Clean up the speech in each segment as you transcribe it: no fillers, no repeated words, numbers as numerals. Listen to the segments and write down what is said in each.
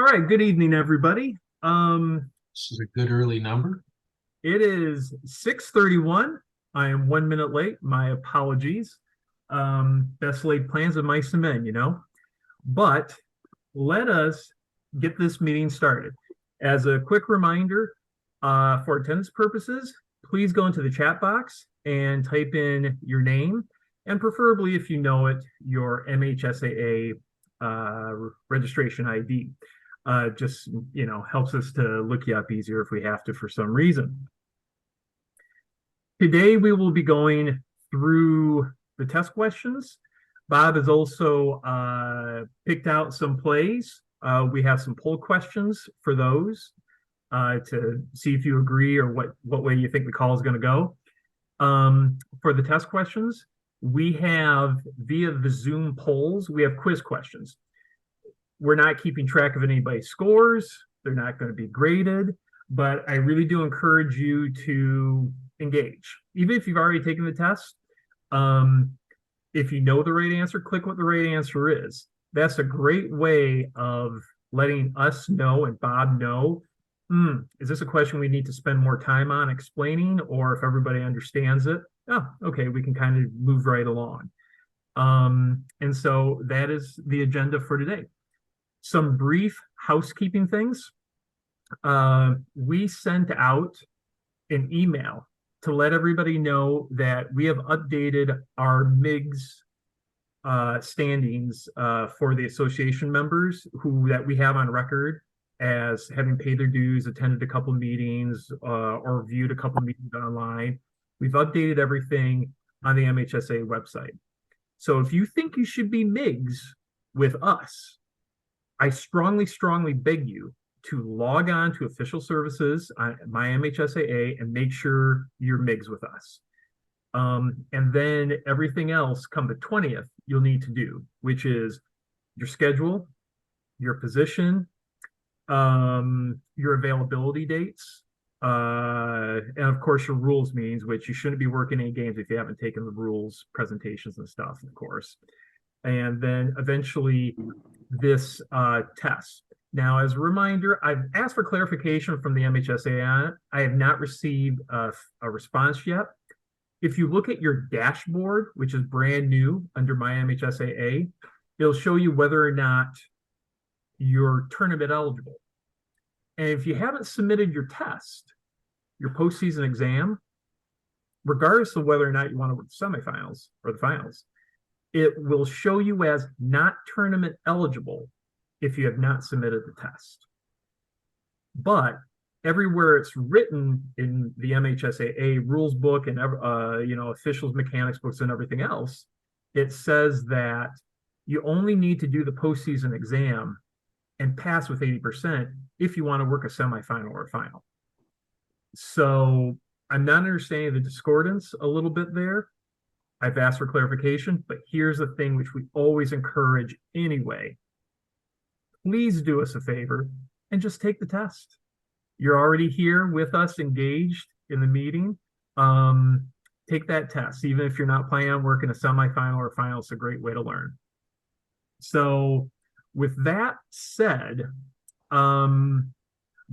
All right, good evening, everybody. This is a good early number. It is 6:31. I am 1 minute late. My apologies. Best laid plans of mice and men, you know. But let us get this meeting started. As a quick reminder, for attendance purposes, please go into the chat box and type in your name, and preferably, if you know it, your MHSAA registration ID. Just, helps us to look you up easier if we have to for some reason. Today, we will be going through the test questions. Bob has also picked out some plays. We have some poll questions for those to see if you agree or what way you think the call is going to go. For the test questions, we have, via the Zoom polls, we have quiz questions. We're not keeping track of anybody's scores. They're not going to be graded, but I really do encourage you to engage. Even if you've already taken the test, if you know the right answer, click what the right answer is. That's a great way of letting us know and Bob know, is this a question we need to spend more time on explaining, or if everybody understands it, oh, okay, we can kind of move right along. And so that is the agenda for today. Some brief housekeeping things. We sent out an email to let everybody know that we have updated our MIGS standings for the association members that we have on record as having paid their dues, attended a couple meetings, or viewed a couple meetings online. We've updated everything on the MHSA website. So if you think you should be MIGS with us, I strongly, strongly beg you to log on to official services on my MHSAA and make sure you're MIGS with us. And then everything else come the 20th you'll need to do, which is your schedule, your position, your availability dates, and of course your rules meetings, which you shouldn't be working any games if you haven't taken the rules presentations and stuff, of course. And then eventually this test. Now, as a reminder, I've asked for clarification from the MHSA on it. I have not received a response yet. If you look at your dashboard, which is brand new under my MHSAA, it'll show you whether or not you're tournament eligible. And if you haven't submitted your test, your postseason exam, regardless of whether or not you want to work the semifinals or the finals, it will show you as not tournament eligible if you have not submitted the test. But everywhere it's written in the MHSAA rules book and officials mechanics books and everything else, it says that you only need to do the postseason exam and pass with 80% if you want to work a semifinal or a final. So I'm not understanding the discordance a little bit there. I've asked for clarification, but here's the thing which we always encourage anyway. Please do us a favor and just take the test. You're already here with us, engaged in the meeting. Take that test. Even if you're not planning on working a semifinal or final, it's a great way to learn. So with that said,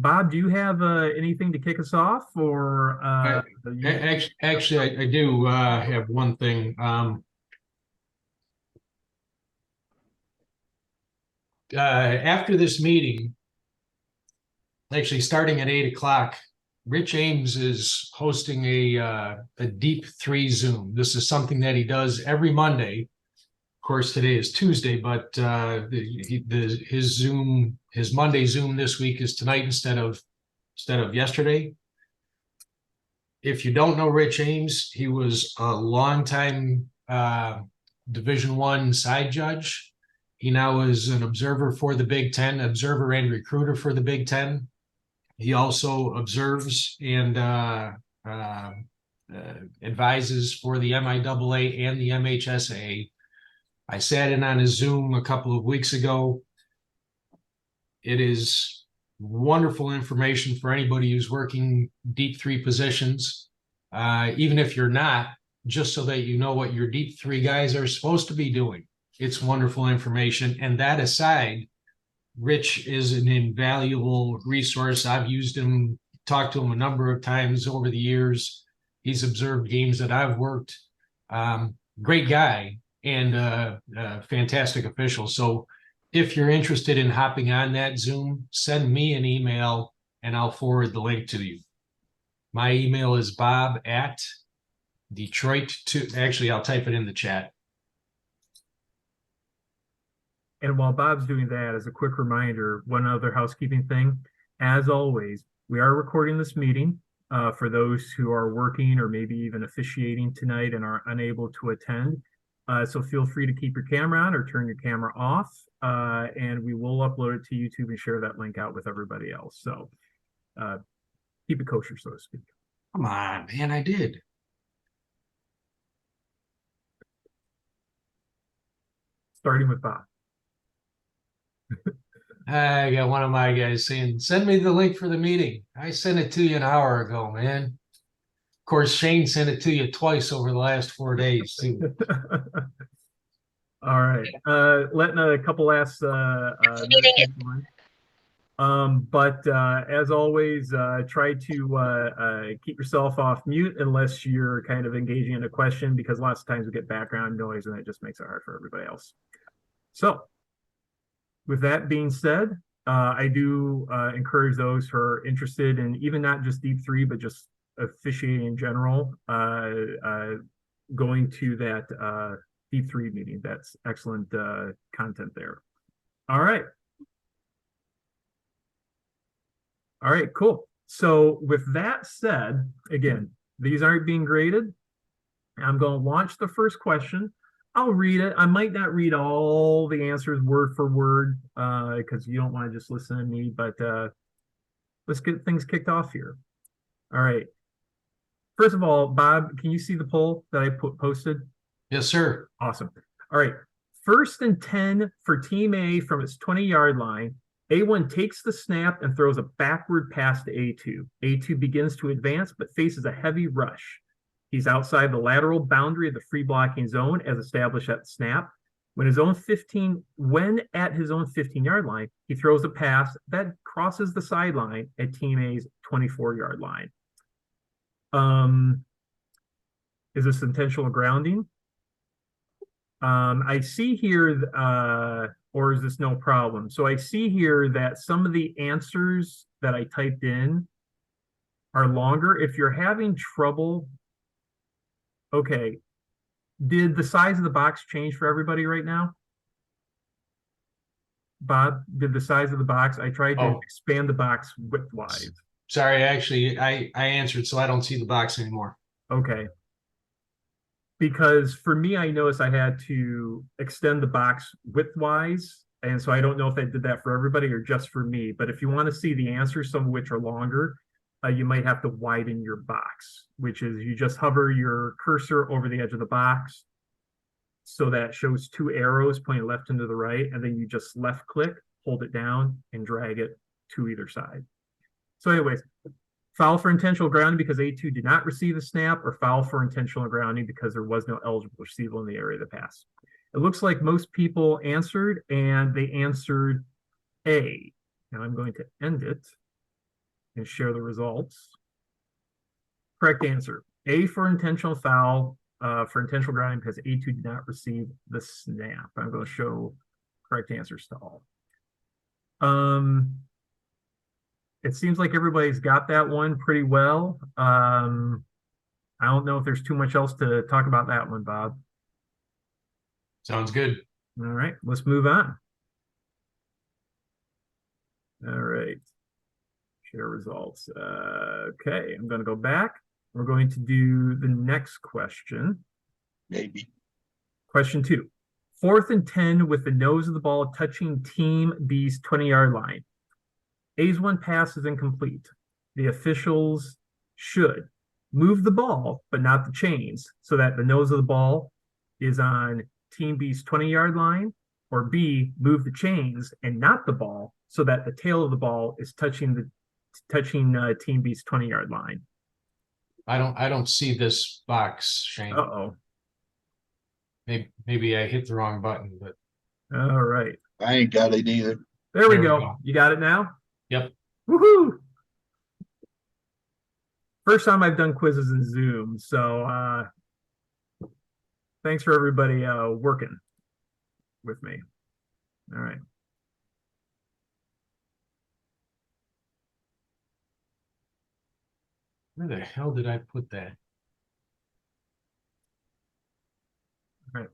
Bob, do you have anything to kick us off? Or actually, I do have one thing. After this meeting, actually starting at 8 o'clock, Rich Ames is hosting a Deep 3 Zoom. This is something that he does every Monday. Of course, today is Tuesday, but his Monday Zoom this week is tonight instead of yesterday. If you don't know Rich Ames, he was a longtime Division I side judge. He now is an observer for the Big Ten, observer and recruiter for the Big Ten. He also observes and advises for the MIAA and the MHSAA. I sat in on his Zoom a couple of weeks ago. It is wonderful information for anybody who's working Deep 3 positions, even if you're not, just so that you know what your Deep 3 guys are supposed to be doing. It's wonderful information. And that aside, Rich is an invaluable resource. I've used him, talked to him a number of times over the years. He's observed games that I've worked. Great guy and fantastic official. So if you're interested in hopping on that Zoom, send me an email and I'll forward the link to you. My email is bob@Detroit to actually, I'll type it in the chat. And while Bob's doing that, as a quick reminder, one other housekeeping thing, as always, we are recording this meeting for those who are working or maybe even officiating tonight and are unable to attend. So feel free to keep your camera on or turn your camera off, and we will upload it to YouTube and share that link out with everybody else. So keep it kosher, so to speak. Come on, man, I did. Starting with Bob. I got one of my guys saying, send me the link for the meeting. I sent it to you an hour ago, man. Of course, Shane sent it to you twice over the last 4 days, too. All right. Letting a couple last but as always, try to keep yourself off mute unless you're kind of engaging in a question, because lots of times we get background noise and that just makes it hard for everybody else. So with that being said, I do encourage those who are interested in even not just Deep 3, but just officiating in general, going to that Deep 3 meeting. That's excellent content there. All right. All right, cool. So with that said, again, these aren't being graded. I'm going to launch the first question. I'll read it. I might not read all the answers word for word because you don't want to just listen to me, but let's get things kicked off here. All right. First of all, Bob, can you see the poll that I posted? Yes, sir. Awesome. All right. 1st and 10 for Team A from its 20-yard line. A1 takes the snap and throws a backward pass to A2. A2 begins to advance but faces a heavy rush. He's outside the lateral boundary of the free blocking zone as established at the snap. When at his own 15-yard line, he throws a pass that crosses the sideline at Team A's 24-yard line. Is this intentional grounding? I see here, or is this no problem? So I see here that some of the answers that I typed in are longer. If you're having trouble, okay, did the size of the box change for everybody right now? Bob, did the size of the box? I tried to expand the box widthwise. Sorry, actually, I answered, so I don't see the box anymore. Okay. Because for me, I noticed I had to extend the box widthwise. And so I don't know if I did that for everybody or just for me. But if you want to see the answers, some of which are longer, you might have to widen your box, which is you just hover your cursor over the edge of the box so that shows 2 arrows pointing left and to the right. And then you just left click, hold it down, and drag it to either side. So anyways, foul for intentional grounding because A2 did not receive a snap, or foul for intentional grounding because there was no eligible receiver in the area of the pass. It looks like most people answered, and they answered A. Now I'm going to end it and share the results. Correct answer, A for intentional foul, for intentional grounding because A2 did not receive the snap. I'm going to show correct answers to all. It seems like everybody's got that one pretty well. I don't know if there's too much else to talk about that one, Bob. Sounds good. All right, let's move on. All right, share results. Okay, I'm going to go back. We're going to do the next question. Maybe. Question 2. 4th and 10 with the nose of the ball touching Team B's 20-yard line. A's one pass is incomplete. The officials should move the ball, but not the chains, so that the nose of the ball is on Team B's 20-yard line, or B, move the chains and not the ball, so that the tail of the ball is touching Team B's 20-yard line. I don't see this box, Shane. Uh-oh. Maybe I hit the wrong button, but all right. I ain't got it either. There we There we go. go. You got it now? Yep. Woohoo! First time I've done quizzes in Zoom, so thanks for everybody working with me. All right. Where the hell did I put that? All right.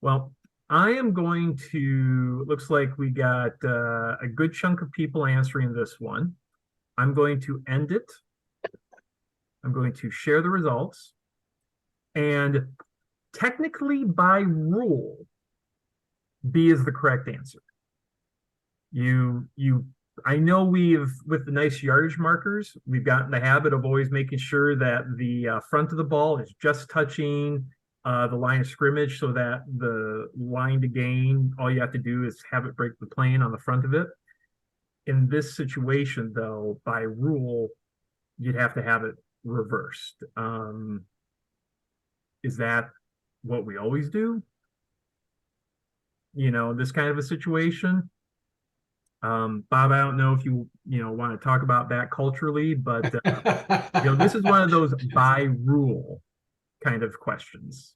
Well, I am going to, looks like we got a good chunk of people answering this one. I'm going to end it. I'm going to share the results. And technically by rule, B is the correct answer. I know with the nice yardage markers, we've gotten the habit of always making sure that the front of the ball is just touching the line of scrimmage so that the line to gain, all you have to do is have it break the plane on the front of it. In this situation, though, by rule, you'd have to have it reversed. Is that what we always do? This kind of a situation? Bob, I don't know if you want to talk about that culturally, but this is one of those by rule kind of questions.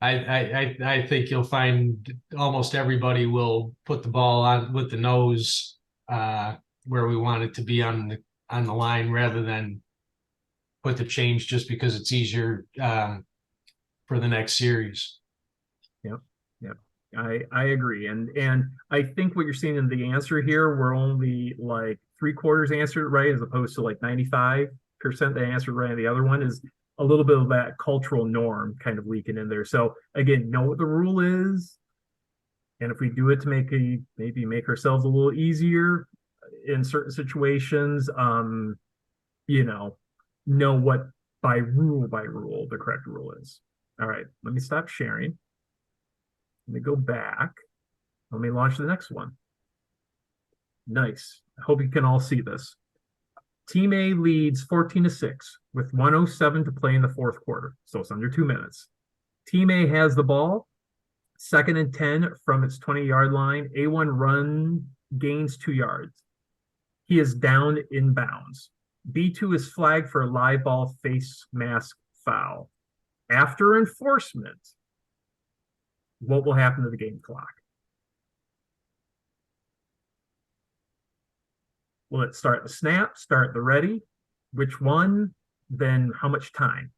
I think you'll find almost everybody will put the ball on with the nose where we want it to be on the line rather than put the change just because it's easier for the next series. Yep. I agree. And I think what you're seeing in the answer here, we're only like 3/4 answered right, as opposed to like 95% that answered right. And the other one is a little bit of that cultural norm kind of leaking in there. So again, know what the rule is. And if we do it to maybe make ourselves a little easier in certain situations, know what by rule the correct rule is. All right, let me stop sharing. Let me go back. Let me launch the next one. Nice. I hope you can all see this. Team A leads 14-6 with 1:07 to play in the fourth quarter. So it's under 2 minutes. Team A has the ball. 2nd and 10 from its 20-yard line. A1 run gains 2 yards. He is down in bounds. B2 is flagged for a live ball face mask foul. After enforcement, what will happen to the game clock? Will it start the snap, start the ready? Which one? Then how much time?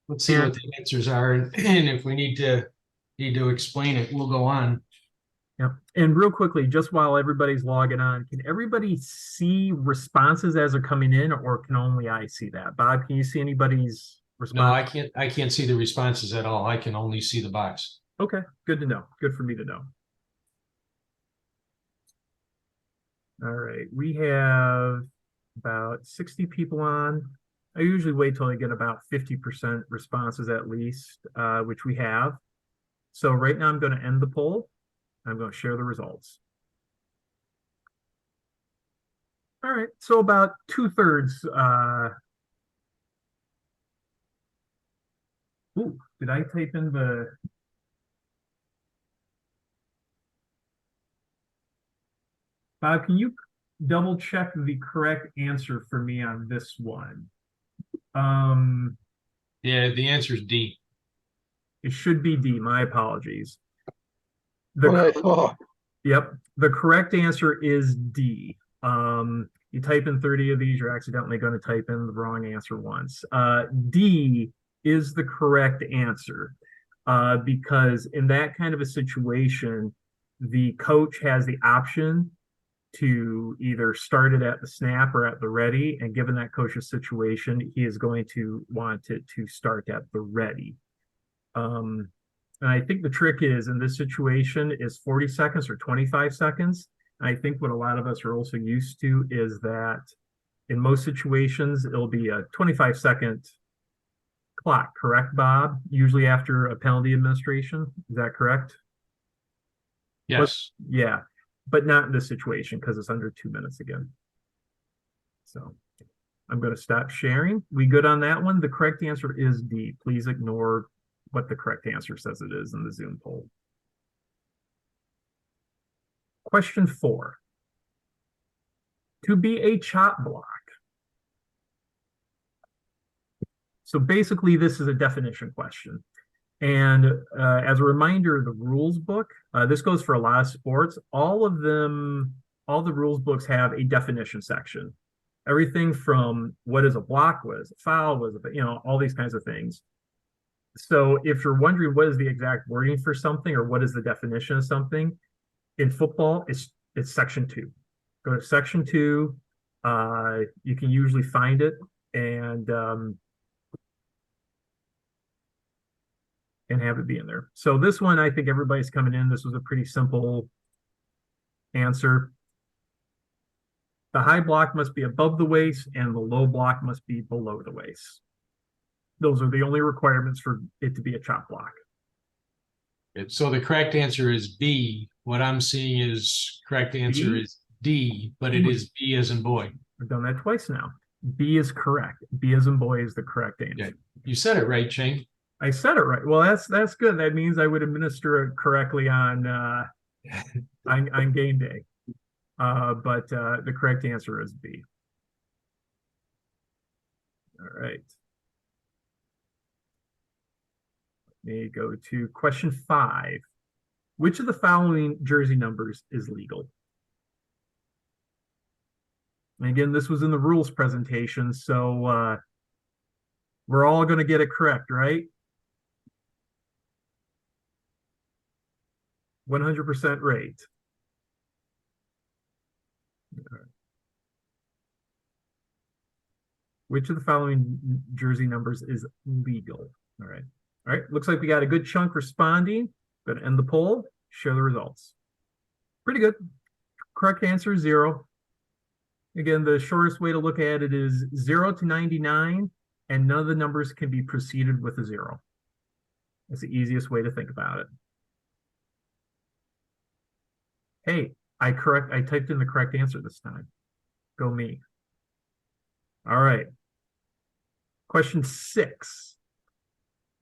Let's see what the answers are, and if we need to explain it, we'll go on. Yeah. And real quickly, just while everybody's logging on, can everybody see responses as they're coming in, or can only I see that? Bob, can you see anybody's response? No, I can't see the responses at all. I can only see the box. Okay, good to know. Good for me to know. All right, we have about 60 people on. I usually wait till I get about 50% responses at least, which we have. So right now I'm going to end the poll. I'm going to share the results. All right, so about 2/3. Ooh, did I type in the... Bob, can you double check the correct answer for me on this one? Yeah, the answer is D. It should be D. My apologies. Yep, the correct answer is D. You type in 30 of these, you're accidentally going to type in the wrong answer once. D is the correct answer because in that kind of a situation, the coach has the option to either start it at the snap or at the ready. And given that coach's situation, he is going to want it to start at the ready. And I think the trick is in this situation is 40 seconds or 25 seconds. And I think what a lot of us are also used to is that in most situations, it'll be a 25-second clock, correct, Bob? Usually after a penalty administration. Is that correct? Yes. Yeah, but not in this situation because it's under 2 minutes again. So I'm going to stop sharing. We good on that one? The correct answer is D. Please ignore what the correct answer says it is in the Zoom poll. Question 4. To be a chop block. So basically, this is a definition question. And as a reminder, the rules book, this goes for a lot of sports. All the rules books have a definition section. Everything from what is a block, what is a foul, what is all these kinds of things. So if you're wondering what is the exact wording for something or what is the definition of something, in football, it's section 2. Go to section 2. You can usually find it and have it be in there. So this one, I think everybody's coming in. This was a pretty simple answer. The high block must be above the waist and the low block must be below the waist. Those are the only requirements for it to be a chop block. So the correct answer is B. What I'm seeing is correct answer B? is D, but it is B as in boy. I've done that twice now. B is correct. B as in boy is the correct answer. Yeah. You said it right, Ching. I said it right. Well, that's good. That means I would administer it correctly on game day. But the correct answer is B. All right. Let me go to question 5. Which of the following jersey numbers is legal? And again, this was in the rules presentation, so we're all going to get it correct, right? 100% rate. Which of the following jersey numbers is legal? All right. All right. Looks like we got a good chunk responding. Going to end the poll, share the results. Pretty good. Correct answer is 0. Again, the shortest way to look at it is 0 to 99, and none of the numbers can be preceded with a 0. That's the easiest way to think about it. Hey, I typed in the correct answer this time. Go me. All right. Question 6.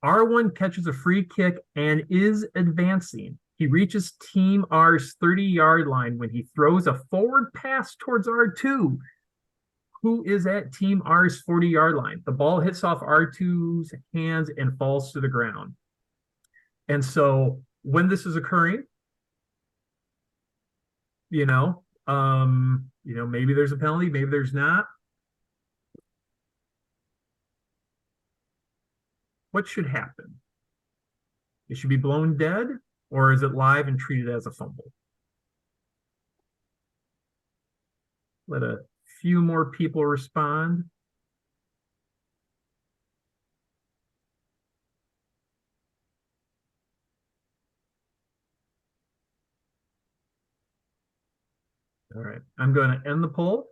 R1 catches a free kick and is advancing. He reaches Team R's 30-yard line when he throws a forward pass towards R2, who is at Team R's 40-yard line. The ball hits off R2's hands and falls to the ground. And so when this is occurring, maybe there's a penalty, maybe there's not. What should happen? It should be blown dead, or is it live and treated as a fumble? Let a few more people respond. All right, I'm going to end the poll.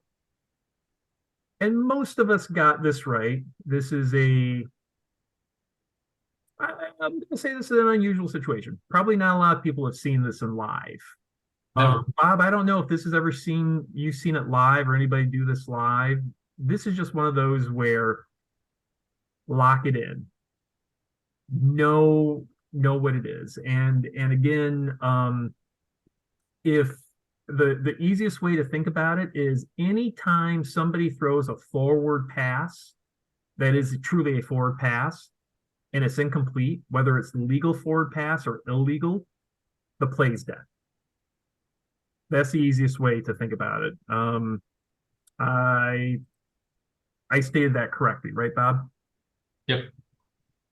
And most of us got this right. This is I'm going to say this is an unusual situation. Probably not a lot of people have seen this in live. Bob, I don't know if this is ever you've seen it live or anybody do this live. This is just one of those where lock it in. Know what it is. And again, if the easiest way to think about it is anytime somebody throws a forward pass that is truly a forward pass and it's incomplete, whether it's legal forward pass or illegal, the play's dead. That's the easiest way to think about it. I stated that correctly, right, Bob? Yep.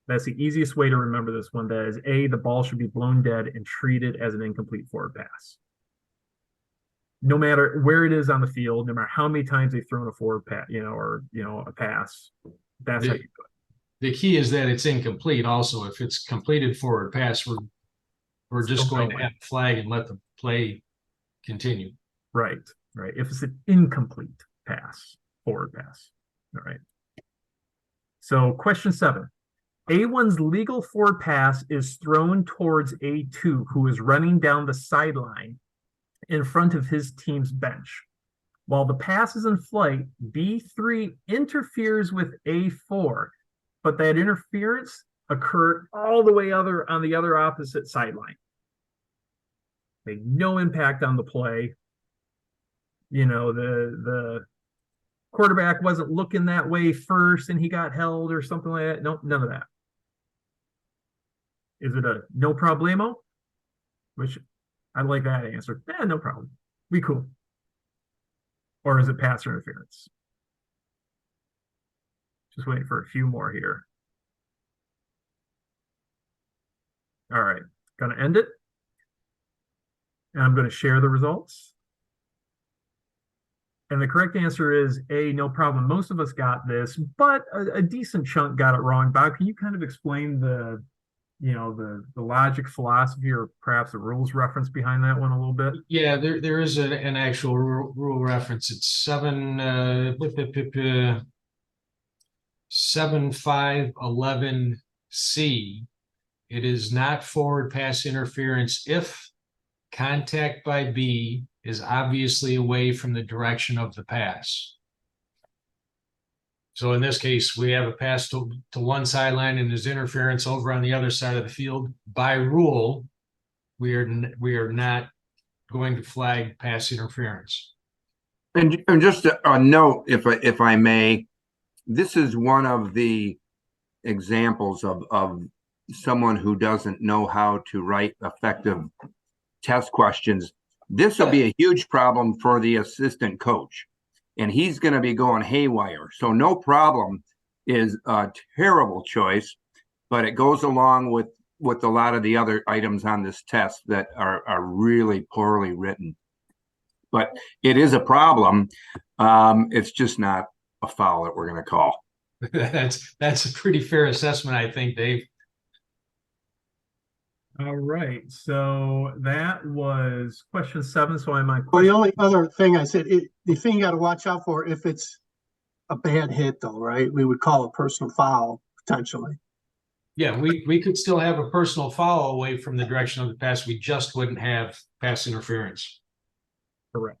That's the easiest way to remember this one. That is A, the ball should be blown dead and treated as an incomplete forward pass. No matter where it is on the field, no matter how many times they've thrown a forward pass, a pass, that's how you do it. The key is that it's incomplete. Also, if it's completed forward pass, we're just going to have a flag and let the play continue. Right. If it's an incomplete pass, forward pass. All right. So question 7. A1's legal forward pass is thrown towards A2, who is running down the sideline in front of his team's bench. While the pass is in flight, B3 interferes with A4, but that interference occurred all the way on the other opposite sideline. made no impact on the play. The quarterback wasn't looking that way first and he got held or something like that. No, none of that. Is it a no problemo? Which I like that answer. Yeah, no problem. We cool. Or is it pass interference? Just waiting for a few more here. All right, gonna end it. And I'm gonna share the results. And the correct answer is A, no problem. Most of us got this, but a decent chunk got it wrong. Bob, can you kind of explain the logic, philosophy, or perhaps the rules reference behind that one a little bit? Yeah, there is an actual rule reference. It's 7511C. It is not forward pass interference if contact by B is obviously away from the direction of the pass. So in this case, we have a pass to one sideline and there's interference over on the other side of the field. By rule, we are not going to flag pass interference. And just a note, if I may, this is one of the examples of someone who doesn't know how to write effective test questions. This will be a huge problem for the assistant coach, and he's going to be going haywire. So no problem is a terrible choice, but it goes along with a lot of the other items on this test that are really poorly written. But it is a problem. It's just not a foul that we're going to call. That's a pretty fair assessment, I think, Dave. All right, so that was question 7. So I might. Well, the only other thing I said, the thing you got to watch out for, if it's a bad hit, though, right? We would call a personal foul potentially. Yeah, we could still have a personal foul away from the direction of the pass. We just wouldn't have pass interference. Correct.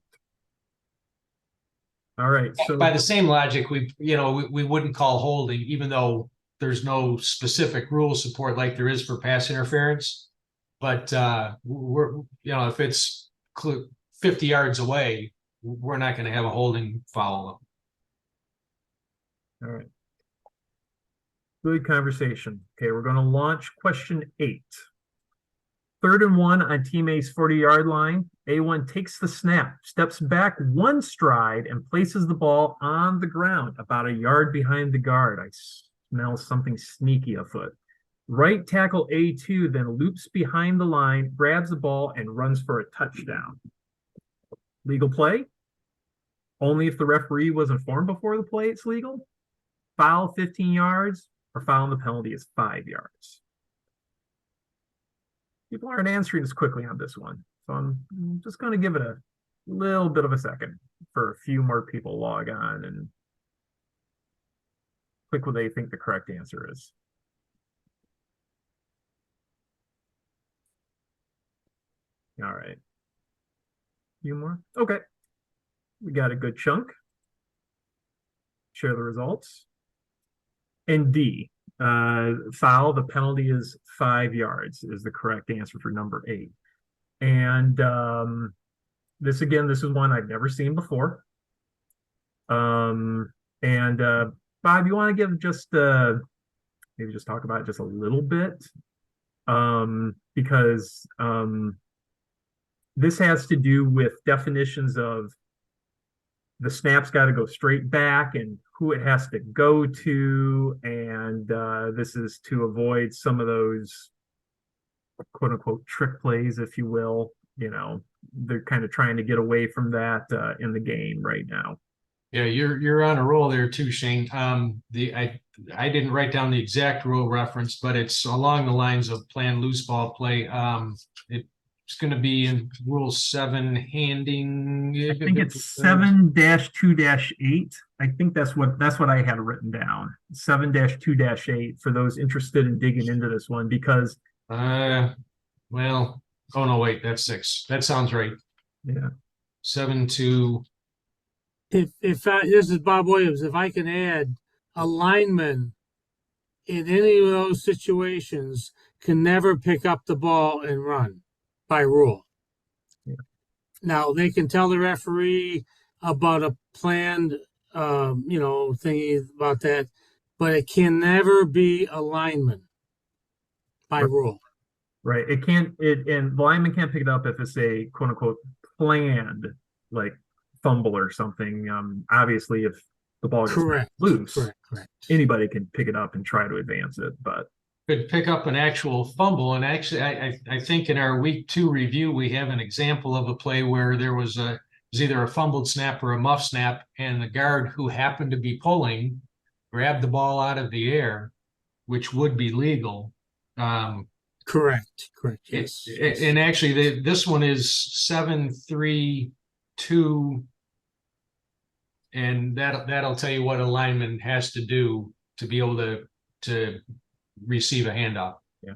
All right. So by the same logic, we wouldn't call holding, even though there's no specific rule support like there is for pass interference. But if it's 50 yards away, we're not going to have a holding foul. All right. Good conversation. Okay, we're going to launch question 8. 3rd and 1 on Team A's 40-yard line. A1 takes the snap, steps back 1 stride, and places the ball on the ground about a yard behind the guard. I smell something sneaky afoot. Right tackle A2 then loops behind the line, grabs the ball, and runs for a touchdown. Legal play? Only if the referee was informed before the play, it's legal. Foul 15 yards, or foul and the penalty is 5 yards. People aren't answering as quickly on this one, so I'm just going to give it a little bit of a second for a few more people log on and click what they think the correct answer is. All right. A few more. Okay. We got a good chunk. Share the results. And D, foul, the penalty is 5 yards is the correct answer for number 8. And this is one I've never seen before. Bob, you want to give just maybe just talk about it just a little bit, because this has to do with definitions of the snap's got to go straight back and who it has to go to, and this is to avoid some of those quote unquote trick plays, if you will. They're kind of trying to get away from that in the game right now. Yeah, you're on a roll there too, Shane. I didn't write down the exact rule reference, but it's along the lines of planned loose ball play. It's going to be in Rule 7 handing. I think it's 7-2-8. I think that's what I had written down. 7-2-8 for those interested in digging into this one, because oh no, wait, that's 6. That sounds right. Yeah. 7-2. If this is Bob Williams, if I can add, a lineman in any of those situations can never pick up the ball and run by rule. Now they can tell the referee about a planned, thingy about that, but it can never be a lineman by rule. Right. It can't, and the lineman can't pick it up if it's a quote unquote planned, like fumble or something. Obviously, if the ball gets Correct. loose, Correct. anybody can pick it up and try to advance it. But Could pick up an actual fumble. And actually, I think in our week 2 review, we have an example of a play where there was either a fumbled snap or a muff snap, and the guard who happened to be pulling grabbed the ball out of the air, which would be legal. Correct. Yes. And actually, this one is 7-3-2, and that'll tell you what a lineman has to do to be able to receive a handoff. Yeah.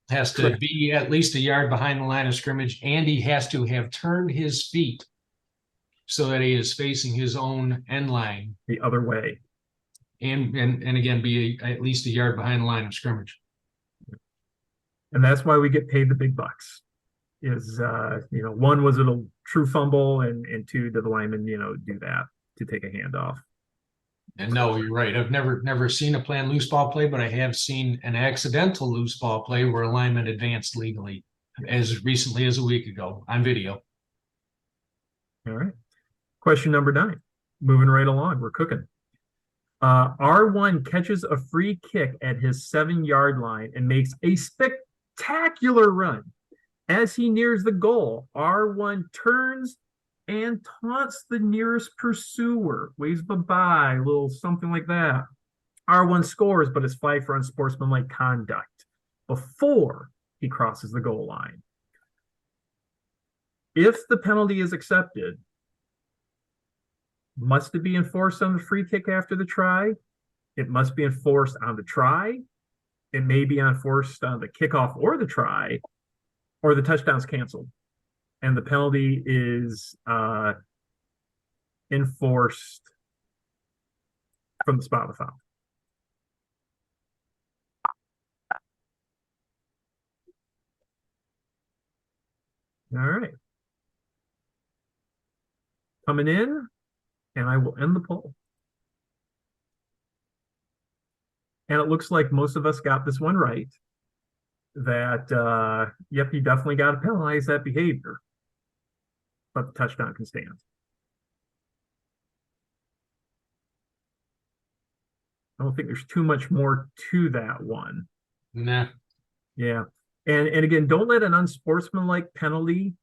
Has to be at least a yard behind the line of scrimmage, and he has to have turned his feet so that he is facing his own end line, the other way. and again be at least a yard behind the line of scrimmage. And that's why we get paid the big bucks. Is one, was it a true fumble, and two, did the lineman do that to take a handoff? And no, you're right. I've never seen a planned loose ball play, but I have seen an accidental loose ball play where a lineman advanced legally as recently as a week ago on video. All right. Question number 9. Moving right along, we're cooking. R1 catches a free kick at his 7-yard line and makes a spectacular run. As he nears the goal, R1 turns and taunts the nearest pursuer, waves bye-bye, a little something like that. R1 scores, but is flagged for unsportsmanlike conduct before he crosses the goal line. If the penalty is accepted, must it be enforced on the free kick after the try? It must be enforced on the try. It may be enforced on the kickoff or the try, or the touchdown's canceled. And the penalty is enforced from the spot of the foul. All right. Coming in, and I will end the poll. And it looks like most of us got this one right. That, yep, you definitely got to penalize that behavior. But the touchdown can stand. I don't think there's too much more to that one. Nah. Yeah. And again, don't let an unsportsmanlike penalty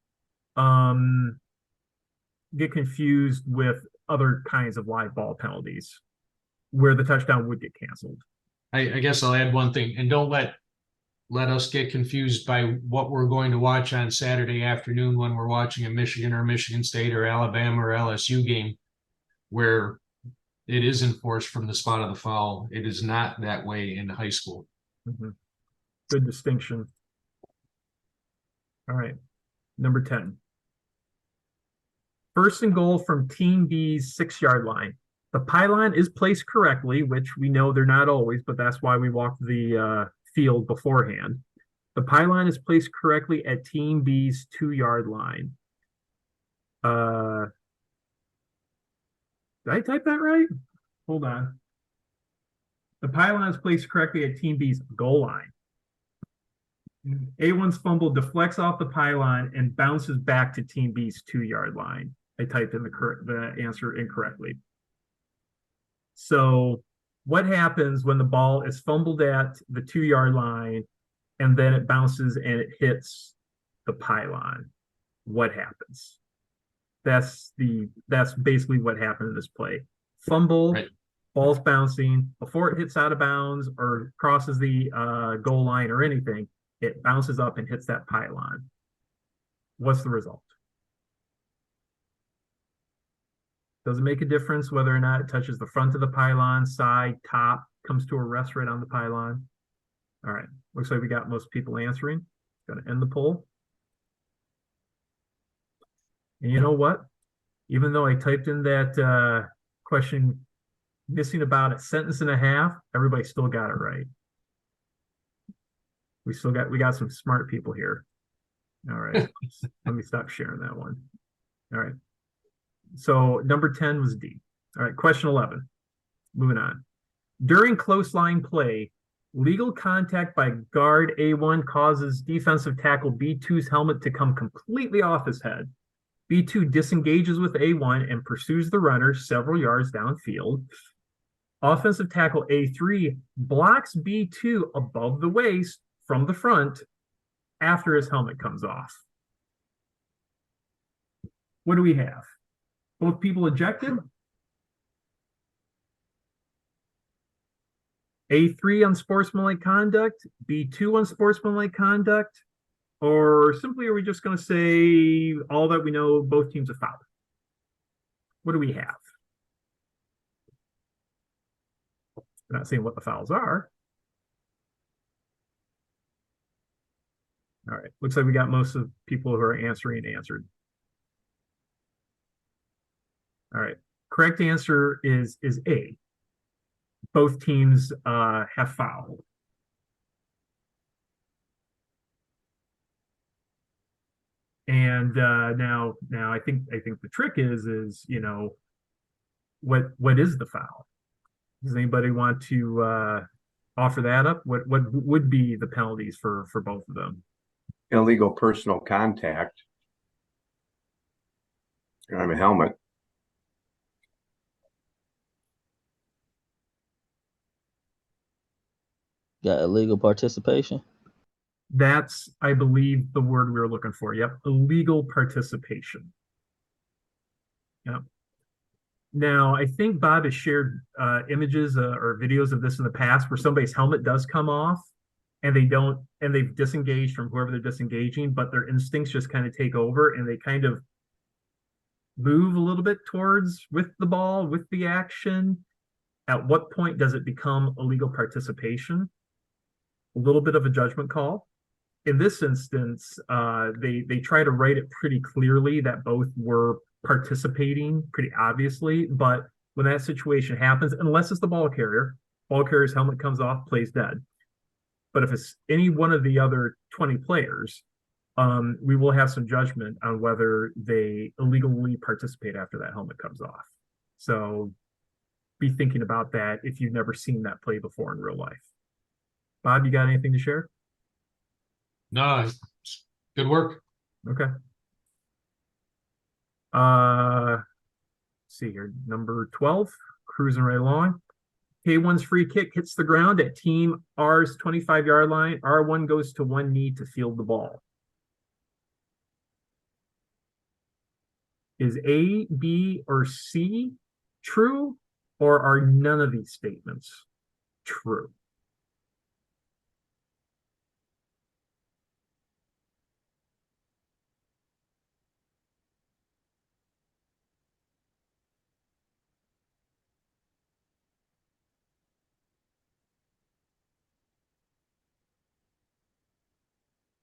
get confused with other kinds of live ball penalties where the touchdown would get canceled. I guess I'll add one thing, and don't let us get confused by what we're going to watch on Saturday afternoon when we're watching a Michigan or Michigan State or Alabama or LSU game, where it is enforced from the spot of the foul. It is not that way in high school. Mm-hmm. Good distinction. All right, number 10. First and goal from Team B's 6-yard line. The pylon is placed correctly, which we know they're not always, but that's why we walk the field beforehand. The pylon is placed correctly at Team B's 2-yard line. Did I type that right? Hold on. The pylon is placed correctly at Team B's goal line. A1's fumble deflects off the pylon and bounces back to Team B's 2-yard line. I typed in the answer incorrectly. So what happens when the ball is fumbled at the 2-yard line and then it bounces and it hits the pylon? What happens? That's basically what happened in this play. Fumble, right. Ball's bouncing. Before it hits out of bounds or crosses the goal line or anything, it bounces up and hits that pylon. What's the result? Does it make a difference whether or not it touches the front of the pylon, side, top, comes to a rest right on the pylon? All right, looks like we got most people answering. Going to end the poll. And you know what? Even though I typed in that question missing about a sentence and a half, everybody still got it right. We got some smart people here. All right. Let me stop sharing that one. All right. So number 10 was D. All right. Question 11. Moving on. During close line play, legal contact by guard A1 causes defensive tackle B2's helmet to come completely off his head. B2 disengages with A1 and pursues the runner several yards downfield. Offensive tackle A3 blocks B2 above the waist from the front after his helmet comes off. What do we have? Both people ejected. A3 unsportsmanlike conduct, B2 unsportsmanlike conduct, or simply are we just going to say all that we know, both teams have fouled? What do we have? We're not saying what the fouls are. All right, looks like we got most of the people who are answering answered. All right, correct answer is A. Both teams have fouled. And now I think the trick is you know what is the foul? Does anybody want to offer that up? What would be the penalties for both of them? Illegal personal contact on a helmet. Got illegal participation. That's, I believe, the word we were looking for. Yep, illegal participation. Yep. Now, I think Bob has shared images or videos of this in the past where somebody's helmet does come off and they've disengaged from whoever they're disengaging, but their instincts just kind of take over and they kind of move a little bit towards with the ball, with the action. At what point does it become illegal participation? A little bit of a judgment call. In this instance, they try to write it pretty clearly that both were participating pretty obviously, but when that situation happens, unless it's the ball carrier's helmet comes off, plays dead. But if it's any one of the other 20 players, we will have some judgment on whether they illegally participate after that helmet comes off. So be thinking about that if you've never seen that play before in real life. Bob, you got anything to share? No, good work. Okay. See here, number 12, cruising right along. K1's free kick hits the ground at team R's 25-yard line. R1 goes to one knee to field the ball. Is A, B, or C true, or are none of these statements true?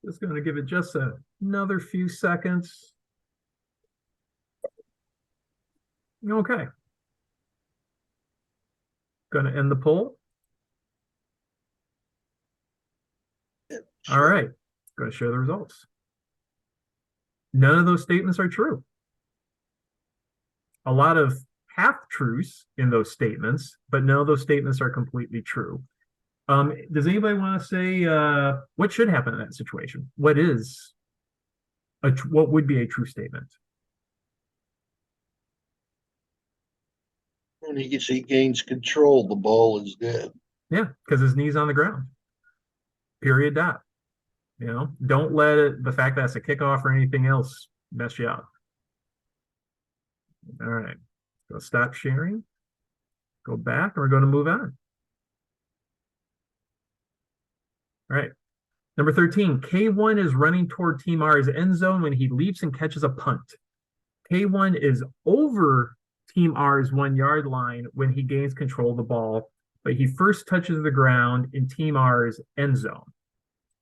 Just going to give it just another few seconds. Okay. Going to end the poll. All right. Going to share the results. None of those statements are true. A lot of half-truths in those statements, but none of those statements are completely true. Does anybody want to say what should happen in that situation? What would be a true statement? When he gains control, the ball is dead. Yeah, because his knee's on the ground. Period. Dot. You know, don't let the fact that it's a kickoff or anything else mess you up. All right. Go stop sharing. Go back, and we're going to move on. All right. Number 13, K1 is running toward Team R's end zone when he leaps and catches a punt. K1 is over Team R's 1-yard line when he gains control of the ball, but he first touches the ground in Team R's end zone.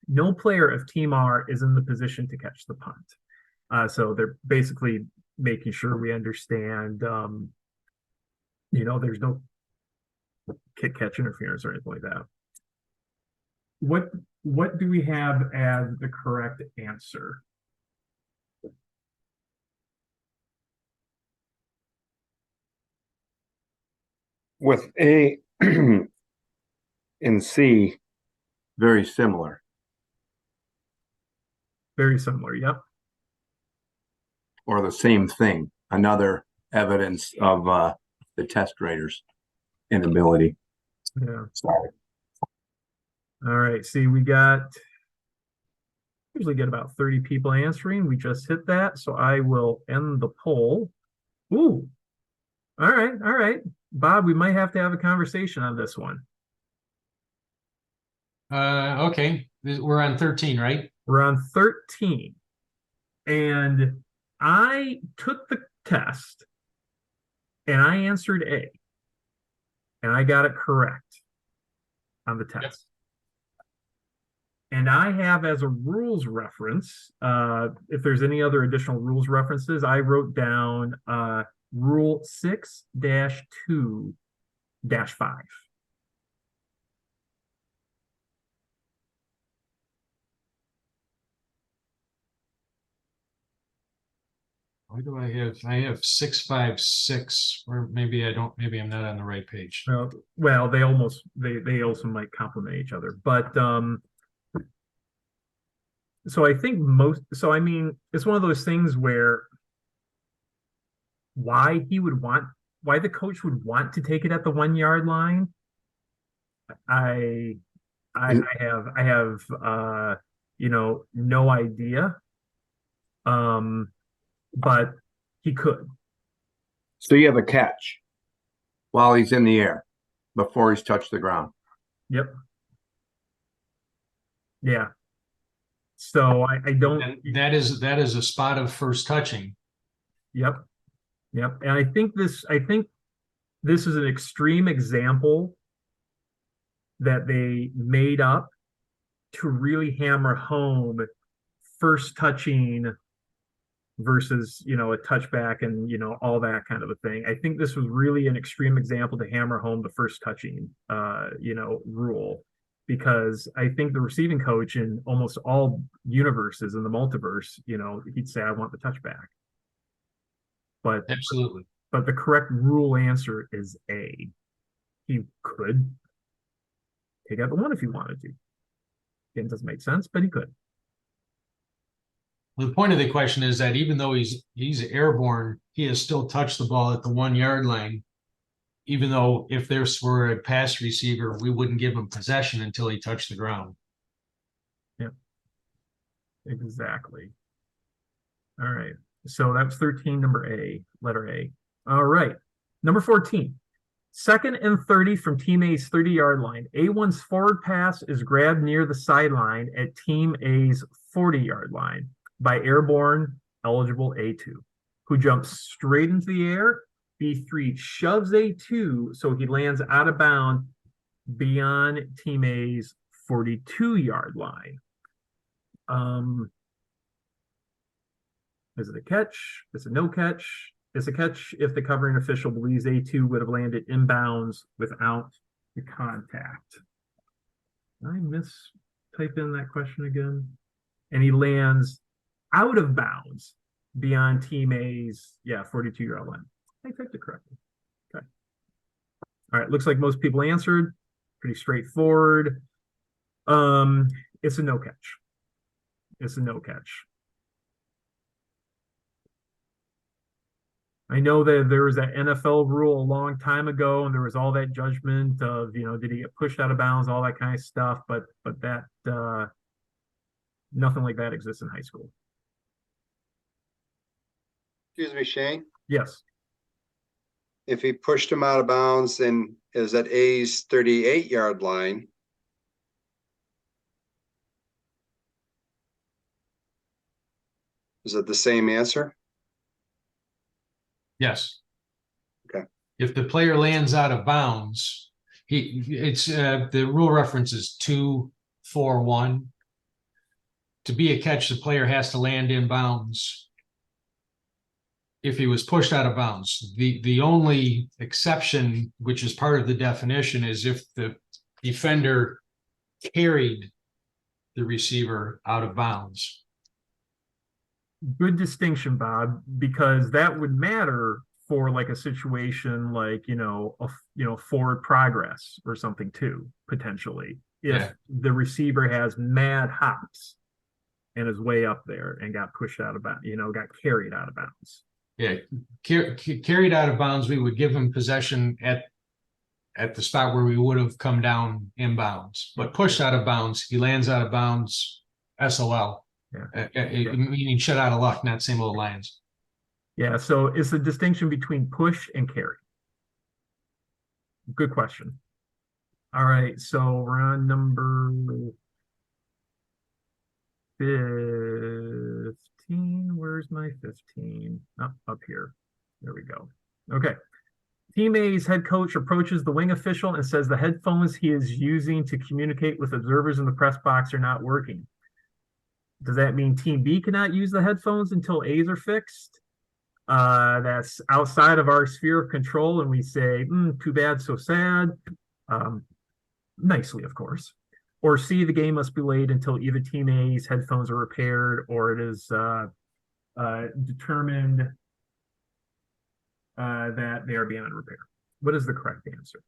No player of Team R is in the position to catch the punt. So they're basically making sure we understand, there's no kick-catch interference or anything like that. What do we have as the correct answer? with A and C, very similar. Very similar. Yep. Or the same thing, another evidence of the test rater's inability. Yeah. Sorry. All right. See, usually get about 30 people answering. We just hit that. So I will end the poll. Ooh. All right. All right. Bob, we might have to have a conversation on this one. Okay, we're on 13, right? We're on 13. And I took the test and I answered A. And I got it correct on the test. Yep. And I have as a rules reference, if there's any other additional rules references, I wrote down rule 6-2-5. Why do I have 656, or maybe I don't, maybe I'm not on the right page. Well, they also might complement each other, but so I think I mean, it's one of those things where why the coach would want to take it at the 1 yard line. I have no idea. But he could. So you have a catch while he's in the air before he's touched the ground. Yep. Yeah. So I don't. And that is a spot of first touching. Yep. Yep. And I think this is an extreme example that they made up to really hammer home first touching versus, a touchback and, all that kind of a thing. I think this was really an extreme example to hammer home the first touching, rule, because I think the receiving coach in almost all universes in the multiverse, he'd say, I want the touchback. But Absolutely. But the correct rule answer is A. He could take out the 1 if he wanted to. It doesn't make sense, but he could. The point of the question is that even though he's airborne, he has still touched the ball at the 1 yard line. Even though if this were a pass receiver, we wouldn't give him possession until he touched the ground. Yep. Exactly. All right. So that's 13, number A, letter A. All right. Number 14. 2nd and 30 from Team A's 30-yard line. A1's forward pass is grabbed near the sideline at Team A's 40-yard line by airborne eligible A2, who jumps straight into the air. B3 shoves A2 so he lands out of bounds beyond Team A's 42-yard line. Is it a catch? Is it no catch? It's a catch if the covering official believes A2 would have landed inbounds without the contact. Did I type in that question again? And he lands out of bounds beyond Team A's 42-yard line. I typed it correctly. Okay. All right. Looks like most people answered. Pretty straightforward. It's a no catch. It's a no catch. I know that there was that NFL rule a long time ago, and there was all that judgment of, did he get pushed out of bounds, all that kind of stuff. But that nothing like that exists in high school. Excuse me, Shane. Yes. If he pushed him out of bounds, then is at A's 38-yard line. Is it the same answer? Yes. Okay. If the player lands out of bounds, the rule reference is 2-4-1. To be a catch, the player has to land in bounds. If he was pushed out of bounds, the only exception, which is part of the definition, is if the defender carried the receiver out of bounds. Good distinction, Bob, because that would matter for like a situation like, forward progress or something too, potentially. If Yeah. the receiver has mad hops and is way up there and got pushed out of bounds, got carried out of bounds. Yeah, carried out of bounds, we would give him possession at the spot where we would have come down inbounds, but pushed out of bounds, he lands out of bounds, SOL. Yeah. Meaning shut out of luck, not same old Lions. Yeah, so it's the distinction between push and carry. Good question. All right, so we're on number 15. Where's my 15? Oh, up here. There we go. Okay. Team A's head coach approaches the wing official and says the headphones he is using to communicate with observers in the press box are not working. Does that mean Team B cannot use the headphones until A's are fixed? That's outside of our sphere of control, and we say, too bad, so sad. Nicely, of course. Or C, the game must be delayed until either Team A's headphones are repaired or it is determined that they are beyond repair. What is the correct answer?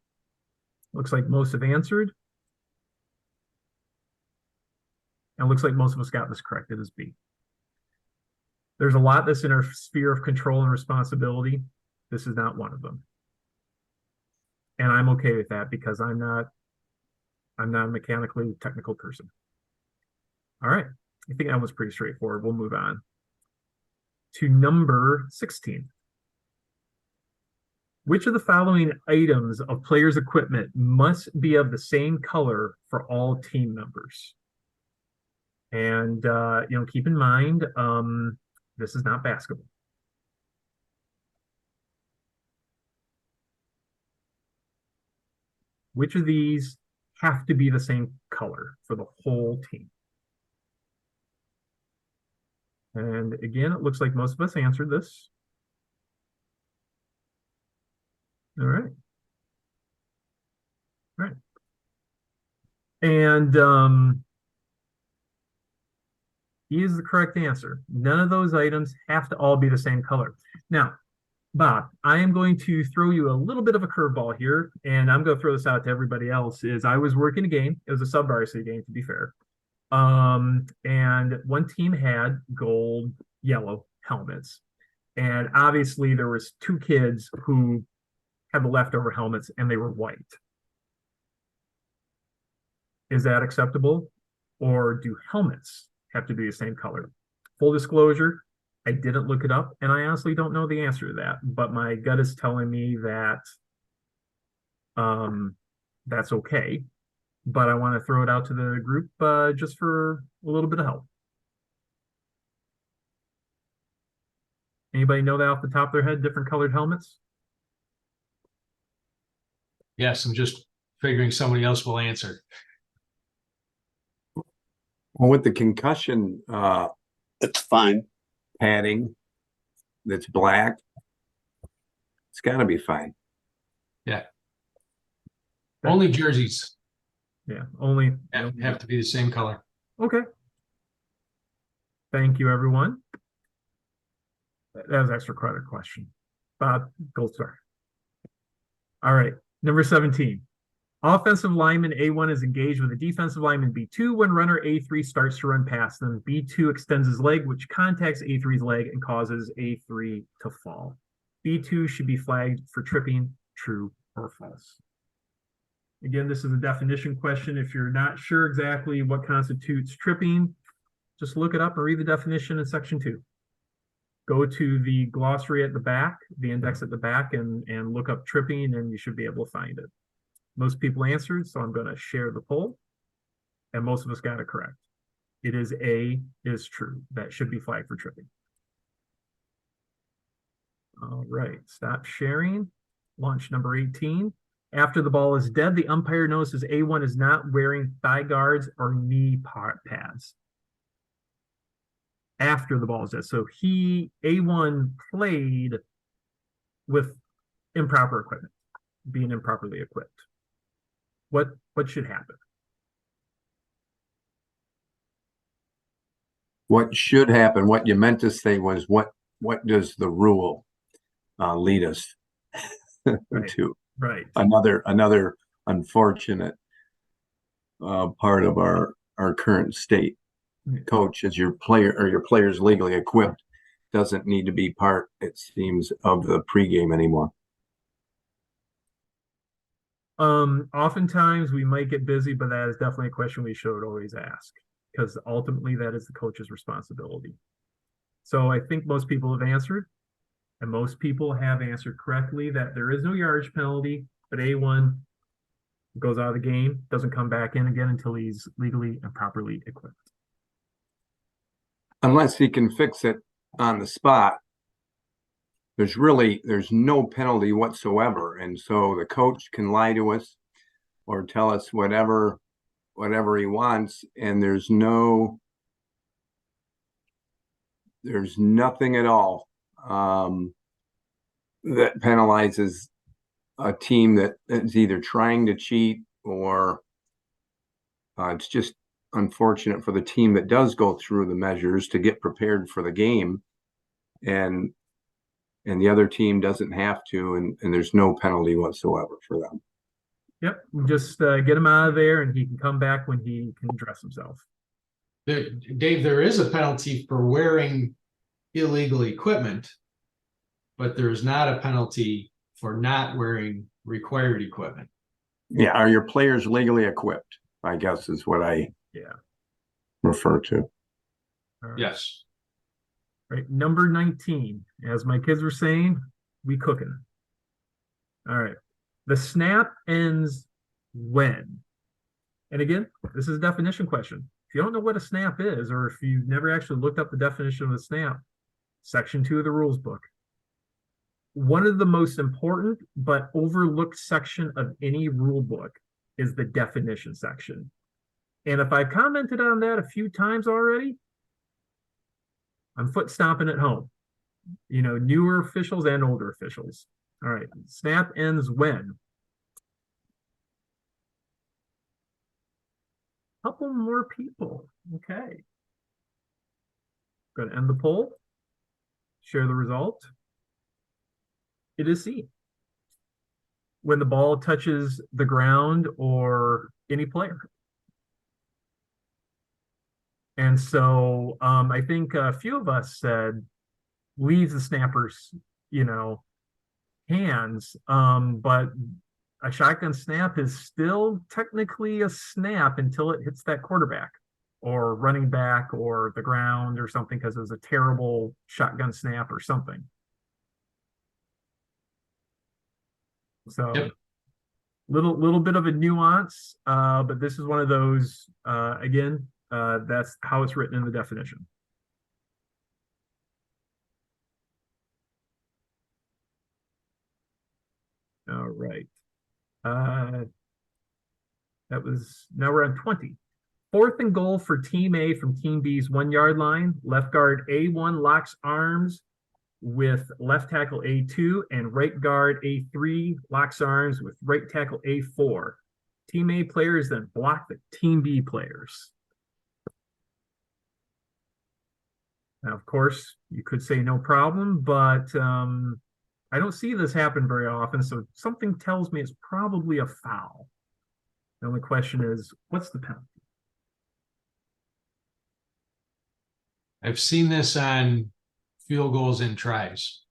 Looks like most have answered. And it looks like most of us got this correct. It is B. There's a lot that's in our sphere of control and responsibility. This is not one of them. And I'm okay with that because I'm not a mechanically technical person. All right. I think that was pretty straightforward. We'll move on to number 16. Which of the following items of players' equipment must be of the same color for all team members? And, keep in mind, this is not basketball. Which of these have to be the same color for the whole team? And again, it looks like most of us answered this. All right. All right. And E is the correct answer. None of those items have to all be the same color. Now, Bob, I am going to throw you a little bit of a curveball here, and I'm going to throw this out to everybody else. I was working a game. It was a sub-varsity game, to be fair. And one team had gold, yellow helmets. And obviously there was two kids who had the leftover helmets and they were white. Is that acceptable? Or do helmets have to be the same color? Full disclosure, I didn't look it up and I honestly don't know the answer to that, but my gut is telling me that that's okay. But I want to throw it out to the group just for a little bit of help. Anybody know that off the top of their head, different colored helmets? Yes, I'm just figuring somebody else will answer. Well, with the concussion It's fine. padding that's black, it's got to be fine. Yeah. Only jerseys Yeah, only have to be the same color. okay. Thank you, everyone. That was extra credit question. Bob, gold star. All right, number 17. Offensive lineman A1 is engaged with a defensive lineman B2 when runner A3 starts to run past them. B2 extends his leg, which contacts A3's leg and causes A3 to fall. B2 should be flagged for tripping, true or false. Again, this is a definition question. If you're not sure exactly what constitutes tripping, just look it up and read the definition in section 2. Go to the glossary at the back, the index at the back, and look up tripping, and you should be able to find it. Most people answered, so I'm going to share the poll, and most of us got it correct. It is A, is true. That should be flagged for tripping. All right, stop sharing. Launch number 18. After the ball is dead, the umpire notices A1 is not wearing thigh guards or knee pads. After the ball is dead. So A1 played with improper equipment, being improperly equipped. What should happen? What should happen, what you meant to say was what does the rule lead us Right. to Right. another unfortunate part of our current state. Coach, as your player or your players legally equipped, doesn't need to be part, it seems, of the pregame anymore. Oftentimes we might get busy, but that is definitely a question we should always ask, because ultimately that is the coach's responsibility. So I think most people have answered, and most people have answered correctly that there is no yardage penalty, but A1 goes out of the game, doesn't come back in again until he's legally and properly equipped. Unless he can fix it on the spot, there's no penalty whatsoever. And so the coach can lie to us or tell us whatever he wants, and there's nothing at all that penalizes a team that is either trying to cheat or it's just unfortunate for the team that does go through the measures to get prepared for the game, and the other team doesn't have to, and there's no penalty whatsoever for them. Yep, just get him out of there, and he can come back when he can dress himself. Dave, there is a penalty for wearing illegal equipment, but there's not a penalty for not wearing required equipment. Yeah, are your players legally equipped? I guess is what I refer to. Yes. Right, number 19. As my kids were saying, we cooking. All right. The snap ends when? And again, this is a definition question. If you don't know what a snap is, or if you've never actually looked up the definition of a snap, section 2 of the rules book. One of the most important but overlooked section of any rule book is the definition section. And if I've commented on that a few times already, I'm foot stomping at home. You know, newer officials and older officials. All right, snap ends when? Couple more people. Okay. Going to end the poll. Share the result. It is C. When the ball touches the ground or any player. And so I think a few of us said leave the snappers, hands, but a shotgun snap is still technically a snap until it hits that quarterback or running back or the ground or something, because it was a terrible shotgun snap or something. So Yep. little bit of a nuance, but this is one of those, again, that's how it's written in the definition. All right. That was, now we're on 20. 4th and goal for team A from team B's 1 yard line. Left guard A1 locks arms with left tackle A2, and right guard A3 locks arms with right tackle A4. Team A players then block the team B players. Now, of course, you could say no problem, but I don't see this happen very often, so something tells me it's probably a foul. The only question is, what's the penalty? I've seen this on field goals and tries.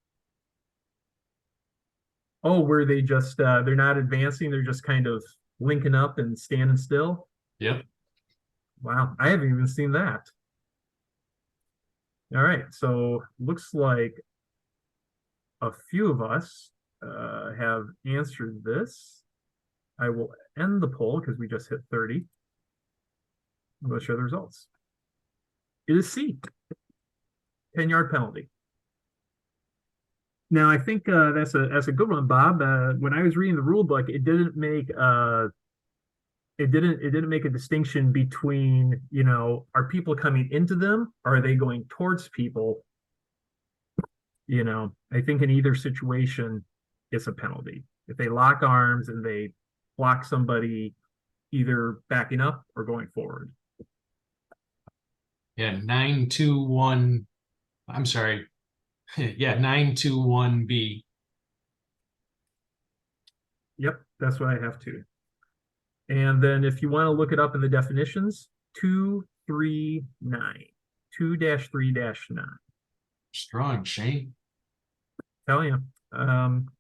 Oh, where they just, they're not advancing, they're just kind of linking up and standing still? Yep. Wow, I haven't even seen that. All right, so looks like a few of us have answered this. I will end the poll because we just hit 30. I'm going to share the results. It is C, 10-yard penalty. Now, I think that's a good one, Bob. When I was reading the rule book, it didn't make a distinction between, are people coming into them, or are they going towards people? I think in either situation, it's a penalty. If they lock arms and they block somebody either backing up or going forward. Yeah, 921. I'm sorry. Yeah, 921B. Yep, that's what I have too. And then if you want to look it up in the definitions, 239, 2-3-9. Strong, Shane. Tell you.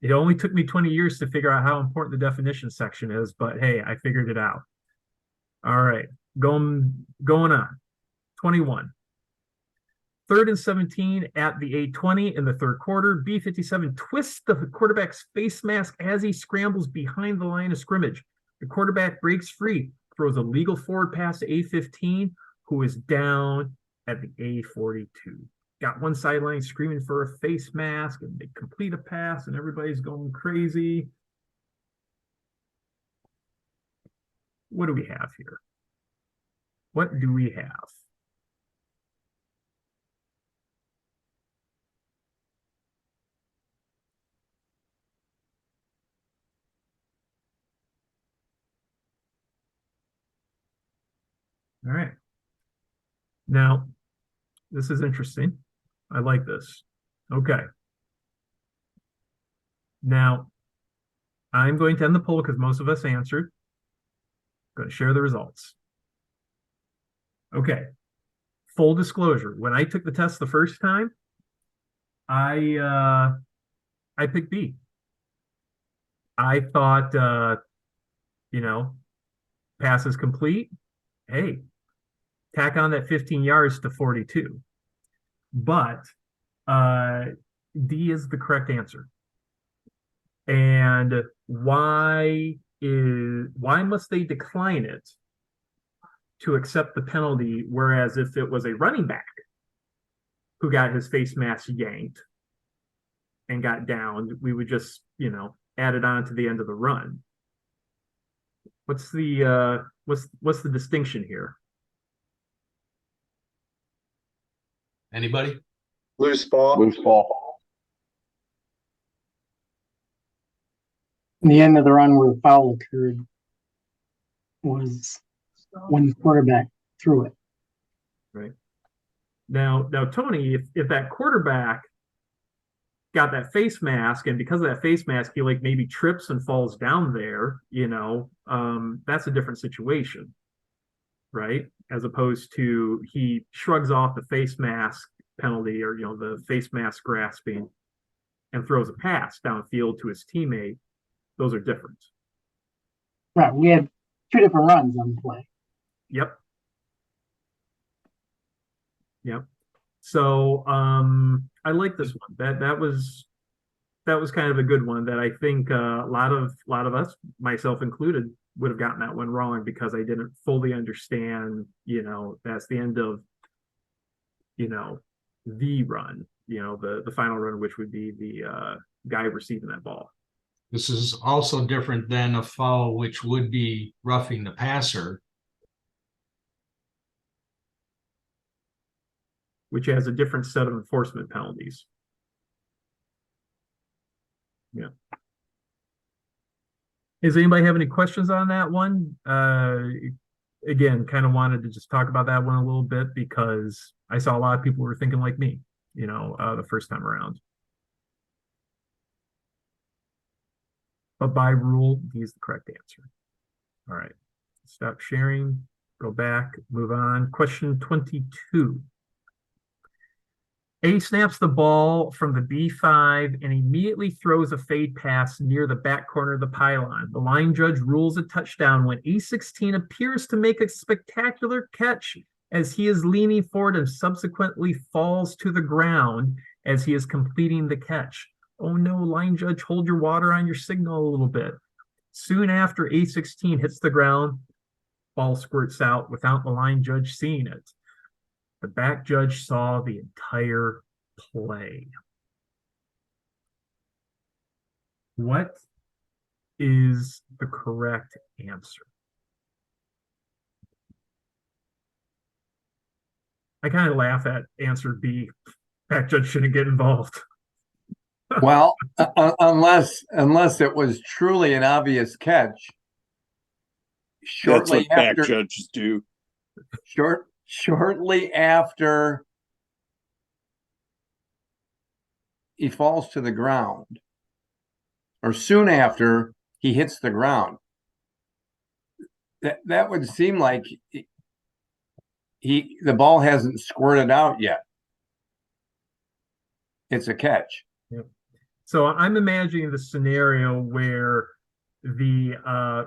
It only took me 20 years to figure out how important the definition section is, but hey, I figured it out. All right, going on. 21. 3rd and 17 at the 8:20 in the third quarter. B57 twists the quarterback's face mask as he scrambles behind the line of scrimmage. The quarterback breaks free, throws a legal forward pass to A15, who is down at the A42. Got one sideline screaming for a face mask, and they complete a pass, and everybody's going crazy. What do we have here? What do we have? All right. Now, this is interesting. I like this. Okay. Now, I'm going to end the poll because most of us answered. Going to share the results. Okay. Full disclosure. When I took the test the first time, I picked B. I thought, pass is complete. Hey, tack on that 15 yards to 42. But D is the correct answer. And why must they decline it to accept the penalty, whereas if it was a running back who got his face mask yanked and got downed, we would just, add it on to the end of the run? What's the what's the distinction here? Anybody? Loose ball. Loose ball. The end of the run where the foul occurred was when the quarterback threw it. Right. Now, Tony, if that quarterback got that face mask, and because of that face mask, he like maybe trips and falls down there, that's a different situation, right? As opposed to he shrugs off the face mask penalty, or the face mask grasping, and throws a pass downfield to his teammate. Those are different. Right. We had two different runs on the play. Yep. So I like this one. That was kind of a good one that I think a lot of us, myself included, would have gotten that one wrong because I didn't fully understand, that's the end of, the run, the final run, which would be the guy receiving that ball. This is also different than a foul, which would be roughing the passer. Which has a different set of enforcement penalties. Yeah. Does anybody have any questions on that one? Again, kind of wanted to just talk about that one a little bit because I saw a lot of people were thinking like me, the first time around. But by rule, D is the correct answer. All right. Stop sharing, go back, move on. Question 22. A snaps the ball from the B5 and immediately throws a fade pass near the back corner of the pylon. The line judge rules a touchdown when A16 appears to make a spectacular catch as he is leaning forward and subsequently falls to the ground as he is completing the catch. Oh no, line judge, hold your water on your signal a little bit. Soon after A16 hits the ground, ball squirts out without the line judge seeing it. The back judge saw the entire play. What is the correct answer? I kind of laugh at answer B. Back judge shouldn't get involved. Well, unless it was truly an obvious catch. That's what Shortly back after, judges do. shortly after he falls to the ground, or soon after he hits the ground. That would seem like the ball hasn't squirted out yet. It's a catch. Yep. So I'm imagining the scenario where the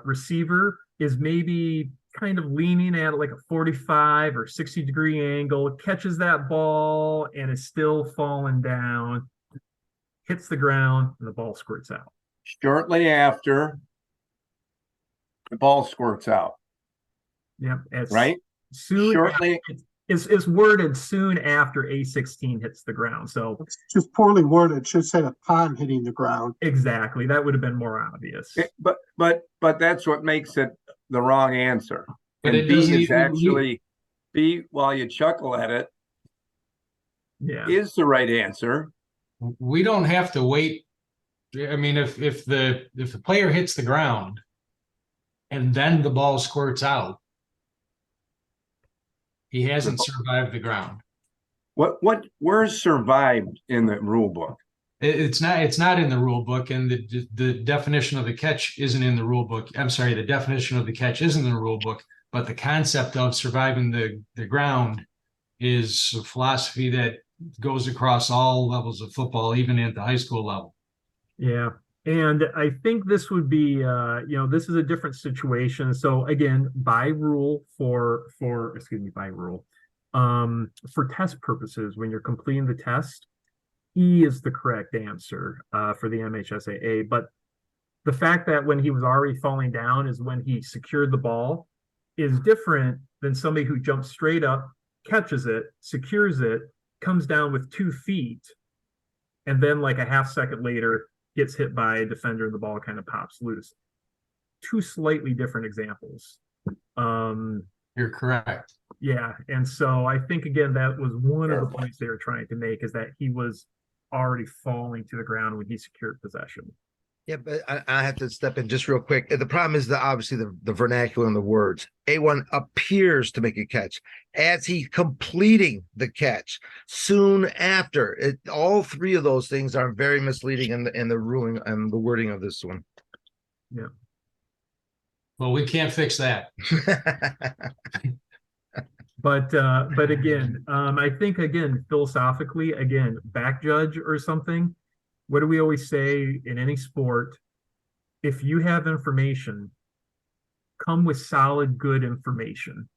receiver is maybe kind of leaning at like a 45 or 60-degree angle, catches that ball and is still falling down, hits the ground, and the ball squirts out. Shortly after, the ball squirts out. Yep. It's right? soon Shortly, it's worded soon after A16 hits the ground. So It's just poorly worded. It should say upon hitting the ground. exactly, that would have been more obvious. but that's what makes it the wrong answer. But And it B doesn't is even- actually B, while you chuckle at it, Yeah. is the right answer. We don't have to wait. I mean, if the player hits the ground and then the ball squirts out, he hasn't survived the ground. Where's survived in the rule book? It's not in the rule book, and the definition of the catch isn't in the rule book. I'm sorry, the definition of the catch isn't in the rule book, but the concept of surviving the ground is a philosophy that goes across all levels of football, even at the high school level. Yeah. And I think this would be this is a different situation. So again, by rule for test purposes, when you're completing the test, E is the correct answer for the MHSAA. But the fact that when he was already falling down is when he secured the ball is different than somebody who jumps straight up, catches it, secures it, comes down with 2 feet, and then like a half second later gets hit by a defender and the ball kind of pops loose. 2 slightly different examples. You're correct. Yeah, and so I think again that was one of the points they were trying to make, is that he was already falling to the ground when he secured possession. Yeah, but I have to step in just real quick. The problem is that obviously the vernacular and the words. A1 appears to make a catch as he's completing the catch. Soon after, all 3 of those things are very misleading in the ruling and the wording of this one. Yeah. Well, we can't fix that. But again, I think again philosophically, again, back judge or something. What do we always say in any sport? If you have information, come with solid, good information,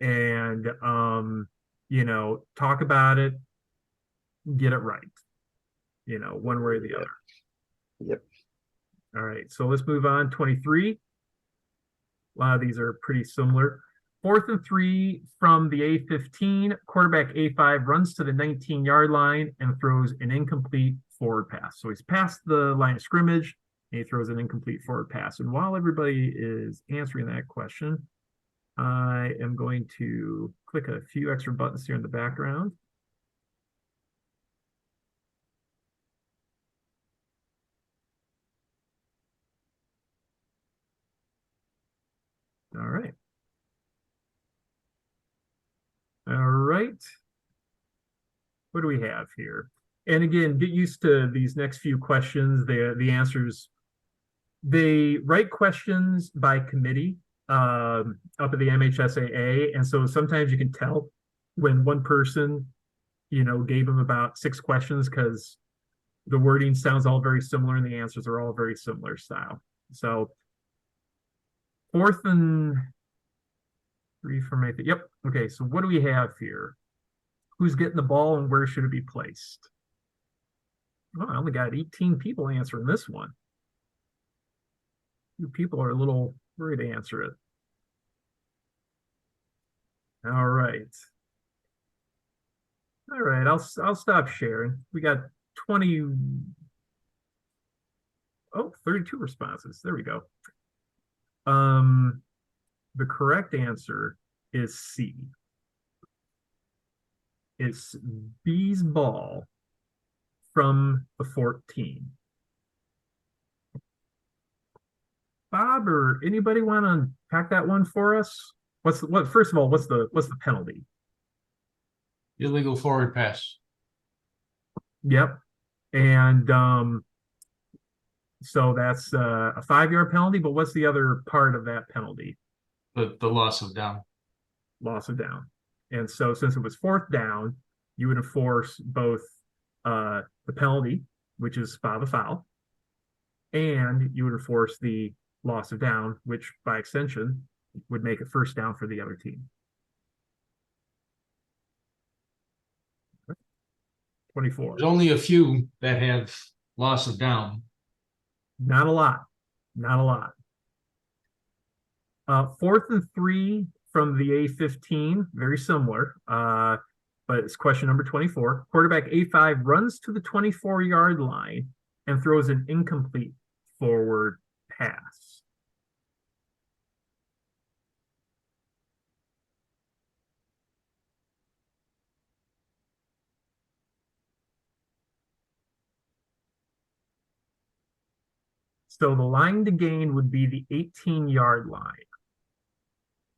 and talk about it, get it right, one way or the other. Yep. All right, so let's move on. 23. A lot of these are pretty similar. 4th and 3 from the A15. Quarterback A5 runs to the 19-yard line and throws an incomplete forward pass. So he's past the line of scrimmage and he throws an incomplete forward pass. And while everybody is answering that question, I am going to click a few extra buttons here in the background. All right. All right. What do we have here? And again, get used to these next few questions. The answers, they write questions by committee up at the MHSAA. And so sometimes you can tell when one person, gave them about 6 questions because the wording sounds all very similar and the answers are all very similar style. So 4th and 3 from my, yep. Okay, so what do we have here? Who's getting the ball and where should it be placed? Oh, I only got 18 people answering this one. You people are a little worried to answer it. All right. All right, I'll stop sharing. We got 32 responses. There we go. The correct answer is C. It's B's ball from the 14. Bob or anybody want to unpack that one for us? First of all, what's the penalty? Illegal forward pass. Yep. And So that's a 5-yard penalty, but what's the other part of that penalty? The loss of down. Loss of down. And so since it was 4th down, you would enforce both the penalty, which is spot the foul, and you would enforce the loss of down, which by extension would make it 1st down for the other team. 24. There's only a few that have loss of down. Not a lot. Not a lot. 4th and 3 from the A15, very similar. But it's question number 24. Quarterback A5 runs to the 24-yard line and throws an incomplete forward pass. So the line to gain would be the 18-yard line.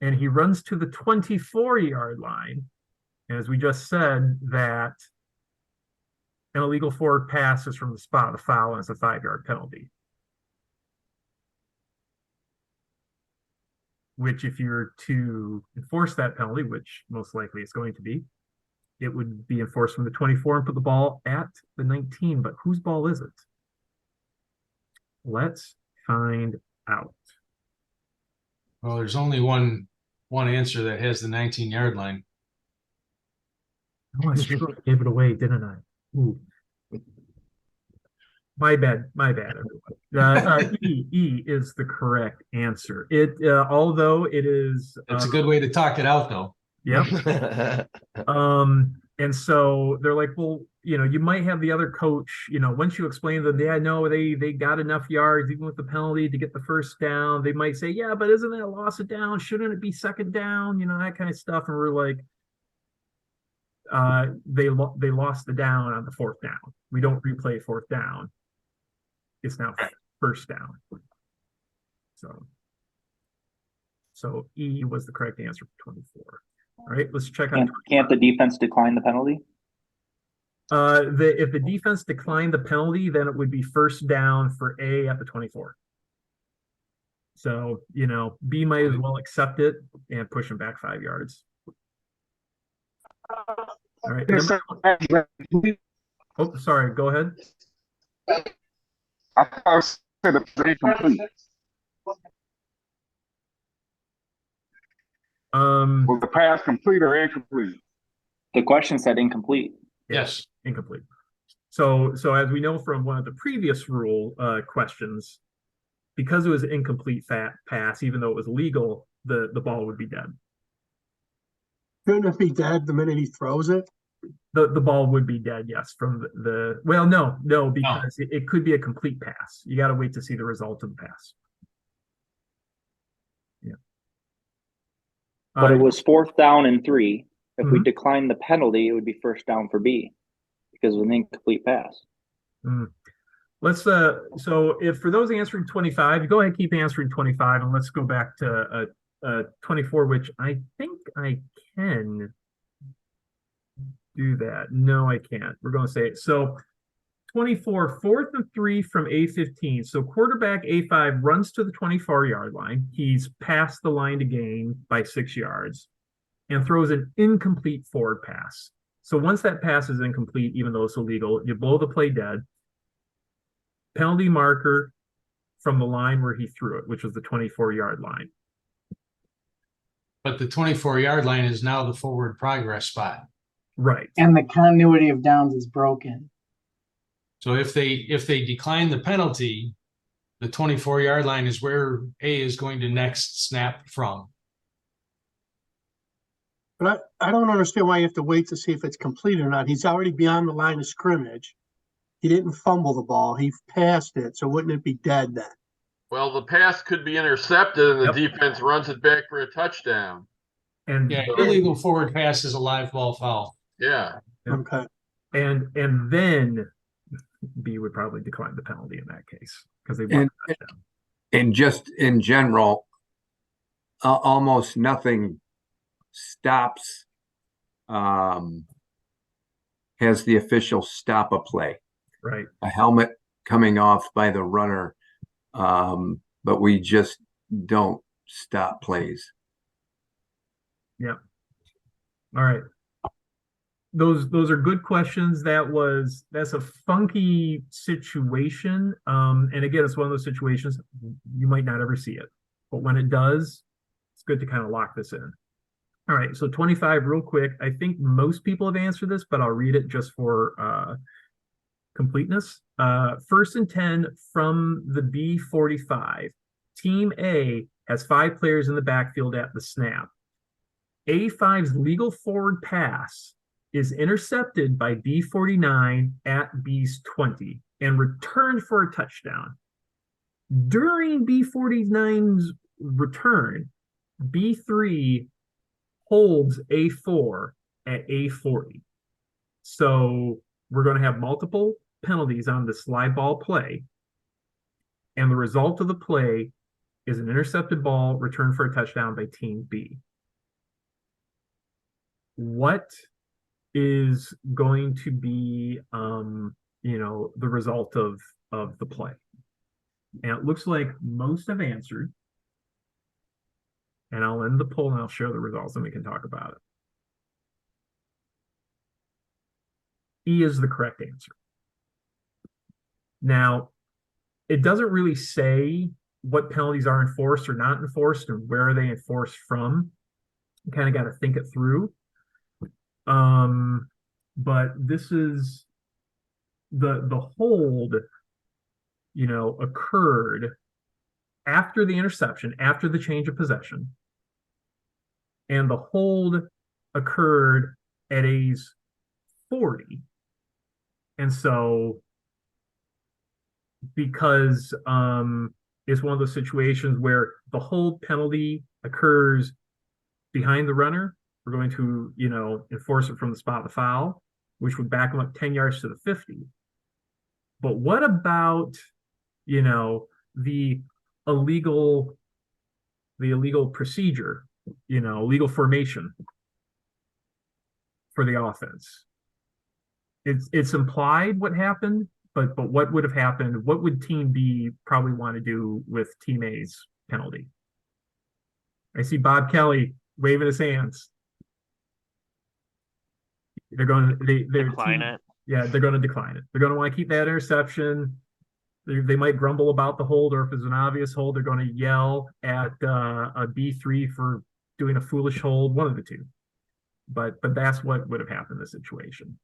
And he runs to the 24-yard line. As we just said, that an illegal forward pass is from the spot of the foul and it's a 5-yard penalty. Which, if you're to enforce that penalty, which most likely it's going to be, it would be enforced from the 24 and put the ball at the 19. But whose ball is it? Let's find out. Well, there's only one answer that has the 19-yard line. Oh, I gave it away, didn't I? Ooh. My bad, everyone. E is the correct answer. Although it is. That's a good way to talk it out, though. Yeah. And so they're like, well, you might have the other coach, once you explain to them, yeah, no, they got enough yards, even with the penalty, to get the 1st down. They might say, yeah, but isn't that a loss of down? Shouldn't it be 2nd down? That kind of stuff. And we're like, they lost the down on the 4th down. We don't replay 4th down. It's now 1st down. So E was the correct answer for 24. All right, let's check out. Can't the defense decline the penalty? If the defense declined the penalty, then it would be 1st down for A at the 24. So, B might as well accept it and push him back 5 yards. All right. Oh, sorry. Go ahead. I thought it said it was incomplete. Was the pass complete or incomplete? The question said incomplete. Yes. Incomplete. So as we know from one of the previous rule questions, because it was an incomplete pass, even though it was legal, the ball would be dead. Shouldn't it be dead the minute he throws it? The ball would be dead, yes. From well, no, because it could be a complete pass. You got to wait to see the result of the pass. Yeah. But it was 4th down and 3. If we decline the penalty, it would be 1st down for B because it was an incomplete pass. Let's so if for those answering 25, go ahead, keep answering 25, and let's go back to 24, which I think I can do that. No, I can't. We're going to say it. So 24, 4th and 3 from A15. So quarterback A5 runs to the 24-yard line. He's past the line to gain by 6 yards and throws an incomplete forward pass. So once that pass is incomplete, even though it's illegal, you blow the play dead. Penalty marker from the line where he threw it, which was the 24-yard line. But the 24-yard line is now the forward progress spot. Right. And the continuity of downs is broken. So if they decline the penalty, the 24-yard line is where A is going to next snap from. But I don't understand why you have to wait to see if it's complete or not. He's already beyond the line of scrimmage. He didn't fumble the ball. He passed it. So wouldn't it be dead then? Well, the pass could be intercepted and the defense runs it back for a touchdown. And yeah, illegal forward pass is a live ball foul. Yeah. Okay. And then B would probably decline the penalty in that case because they won the touchdown. And just in general, almost nothing stops, has the official stop a play. Right. A helmet coming off by the runner. But we just don't stop plays. Yep. All right. Those are good questions. That's a funky situation. And again, it's one of those situations you might not ever see it, but when it does, it's good to kind of lock this in. All right, so 25 real quick. I think most people have answered this, but I'll read it just for completeness. 1st and 10 from the B45. Team A has 5 players in the backfield at the snap. A5's legal forward pass is intercepted by B49 at B's 20 and returned for a touchdown. During B49's return, B3 holds A4 at A40. So we're going to have multiple penalties on the slide ball play. And the result of the play is an intercepted ball returned for a touchdown by Team B. What is going to be, the result of the play? And it looks like most have answered. And I'll end the poll and I'll share the results and we can talk about it. E is the correct answer. Now, it doesn't really say what penalties are enforced or not enforced and where are they enforced from. You kind of got to think it through. But this is the hold, occurred after the interception, after the change of possession. And the hold occurred at A's 40. And so because it's one of those situations where the hold penalty occurs behind the runner, we're going to, enforce it from the spot of the foul, which would back them up 10 yards to the 50. But what about, the illegal procedure, legal formation for the offense? It's implied what happened, but what would have happened? What would Team B probably want to do with Team A's penalty? I see Bob Kelly waving his hands. They're going to decline it. Yeah, they're going to decline it. They're going to want to keep that interception. They might grumble about the hold, or if it's an obvious hold, they're going to yell at a B3 for doing a foolish hold, one of the two. But that's what would have happened in this situation.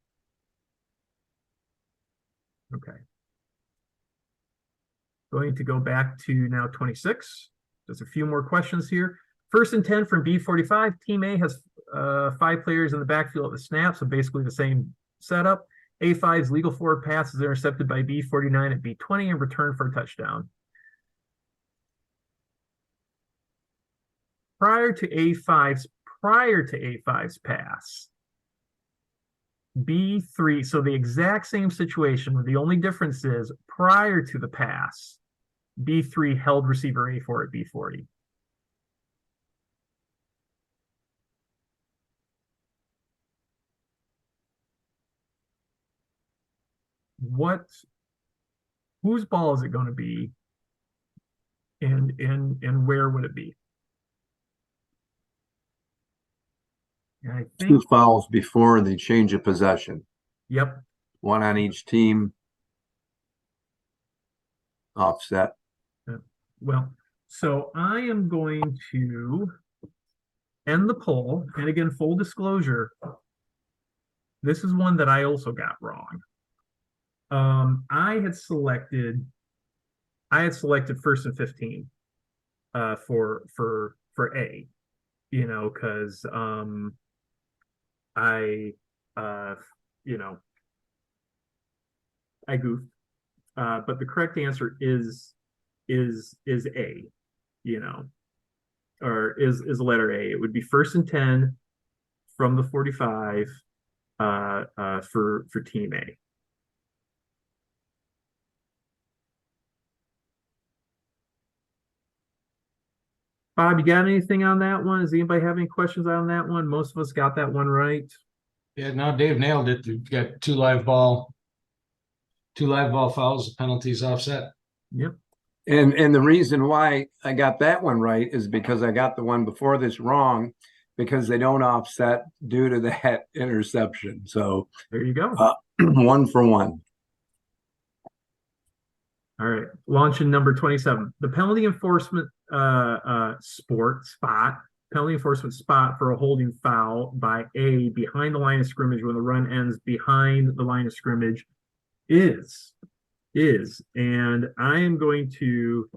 Okay. Going to go back to now 26. Just a few more questions here. 1st and 10 from B45. Team A has 5 players in the backfield at the snap, so basically the same setup. A5's legal forward pass is intercepted by B49 at B20 and returned for a touchdown. Prior to A5's pass, B3, so the exact same situation, where the only difference is prior to the pass, B3 held receiver A4 at B40. Whose ball is it going to be, and where would it be? And I think 2 fouls before the change of possession. Yep. 1 on each team. Offset. Well, so I am going to end the poll. And again, full disclosure, this is one that I also got wrong. I had selected 1st and 15 for A, because I goofed. But the correct answer is A, or is letter A. It would be 1st and 10 from the 45 for Team A. Bob, you got anything on that one? Does anybody have any questions on that one? Most of us got that one right. Yeah, no, Dave nailed it. You've got 2 live ball 2 live ball fouls, penalties offset. Yep. And the reason why I got that one right is because I got the one before this wrong, because they don't offset due to that interception. So There you go. 1 for 1. All right. Launching number 27. The penalty enforcement penalty enforcement spot for a holding foul by A behind the line of scrimmage when the run ends behind the line of scrimmage is, and I am going to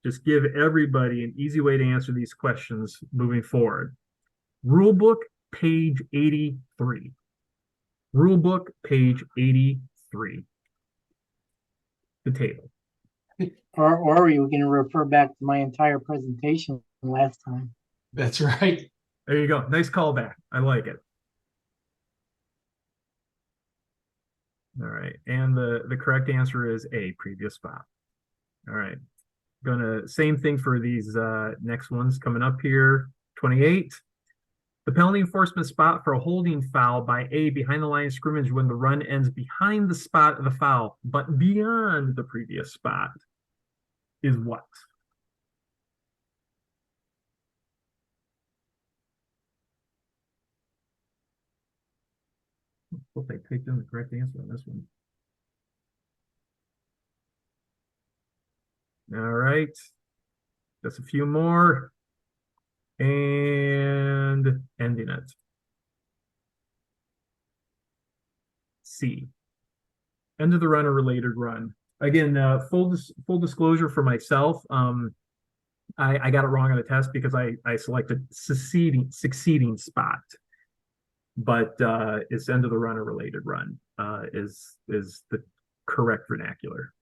just give everybody an easy way to answer these questions moving forward. Rulebook, page 83. Rulebook, page 83. The table. Or are you going to refer back to my entire presentation last time? That's right. There you go. Nice callback. I like it. All right. And the correct answer is A, previous spot. All right. Same thing for these next ones coming up here. 28. The penalty enforcement spot for a holding foul by A behind the line of scrimmage when the run ends behind the spot of the foul, but beyond the previous spot is what? Hope I typed in the correct answer on this one. All right. Just a few more. And ending it. C. End of the run or related run. Again, full disclosure for myself. I got it wrong on the test because I selected succeeding spot, but it's end of the run or related run is the correct vernacular.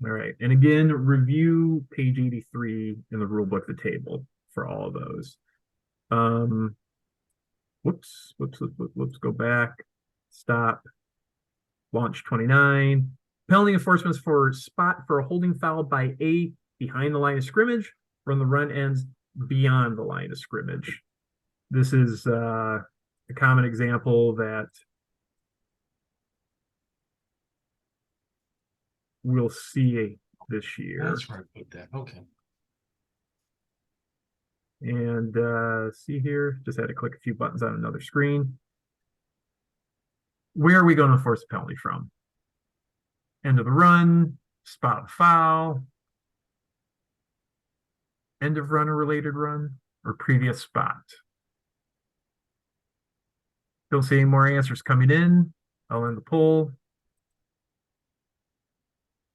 All right, and again, review page 83 in the rule book, the table for all of those. Whoops, go back, stop, launch 29. Penalty enforcements for spot for a holding foul by A behind the line of scrimmage when the run ends beyond the line of scrimmage. This is a common example that we'll see this year. That's where I put that. Okay. And see here, just had to click a few buttons on another screen. Where are we going to enforce the penalty from? End of the run, spot foul, end of run or related run, or previous spot? Don't see any more answers coming in. I'll end the poll.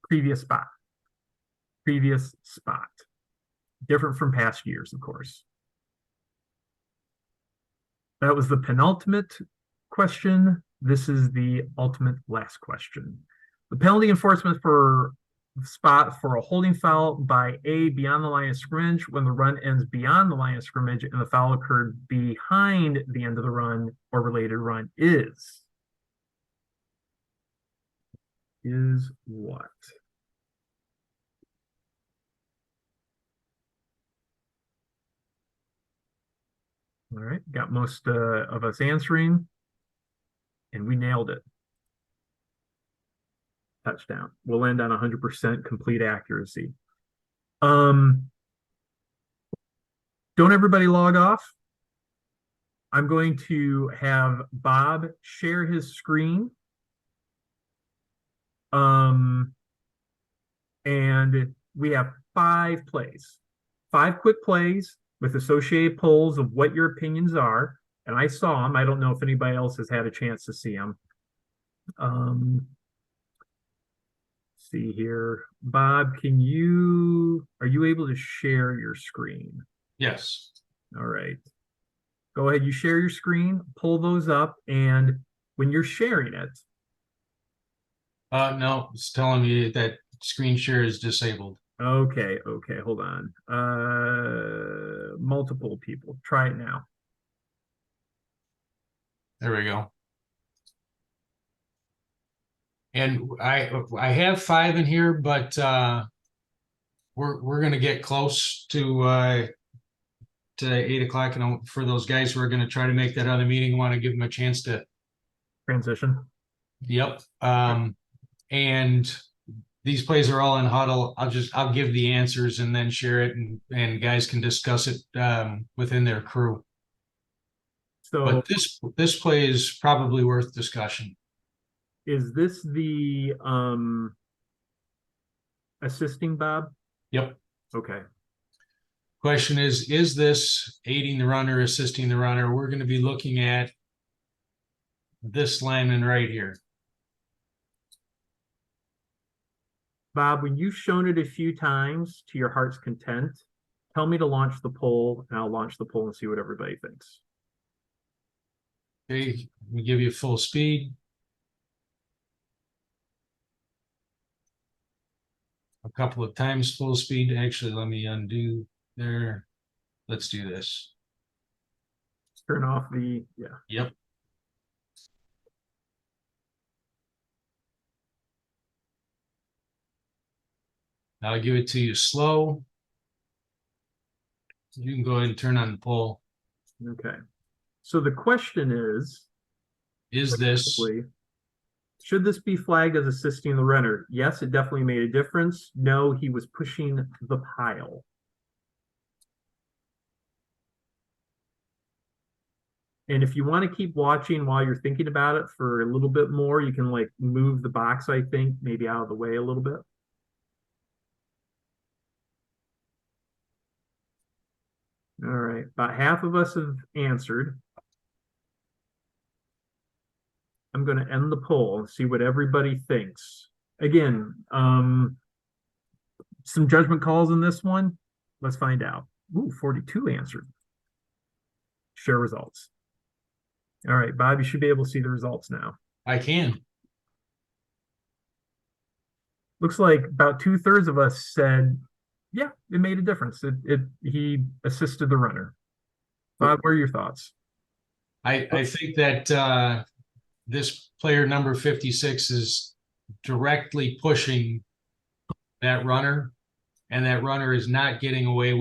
Previous spot. Previous spot. Different from past years, of course. That was the penultimate question. This is the ultimate last question. The penalty enforcement for spot for a holding foul by A beyond the line of scrimmage when the run ends beyond the line of scrimmage and the foul occurred behind the end of the run or related run is what? All right, got most of us answering, and we nailed it. Touchdown. We'll end on 100% complete accuracy. Don't everybody log off. I'm going to have Bob share his screen. And we have 5 plays, 5 quick plays with associated polls of what your opinions are. And I saw them. I don't know if anybody else has had a chance to see them. See here, Bob, are you able to share your screen? Yes. All right. Go ahead, you share your screen, pull those up, and when you're sharing it. No, it's telling me that screen share is disabled. Okay, hold on. Multiple people. Try it now. There we go. And I have 5 in here, but we're gonna get close to 8 o'clock, and for those guys who are going to try to make that other meeting, I want to give them a chance to. Transition. Yep. And these plays are all in huddle. I'll give the answers and then share it, and guys can discuss it within their crew. So But this play is probably worth discussion. is this the assisting Bob? Yep. Okay. Question is this aiding the runner, assisting the runner? We're going to be looking at this lineman right here. Bob, when you've shown it a few times to your heart's content, tell me to launch the poll, and I'll launch the poll and see what everybody thinks. Okay, we give you full speed. A couple of times full speed. Actually, let me undo there. Let's do this. Turn off the, yeah. Yep. I'll give it to you slow. You can go ahead and turn on the poll. Okay. So the question is this, should this be flagged as assisting the runner? Yes, it definitely made a difference. No, he was pushing the pile. And if you want to keep watching while you're thinking about it for a little bit more, you can like move the box, I think, maybe out of the way a little bit. All right, about half of us have answered. I'm going to end the poll and see what everybody thinks. Again, some judgment calls in this one. Let's find out. Ooh, 42 answered. Share results. All right, Bob, you should be able to see the results now. I can. Looks like about 2/3 of us said, yeah, it made a difference. He assisted the runner. Bob, what are your thoughts? I think that this player number 56 is directly pushing that runner, and that runner is not getting away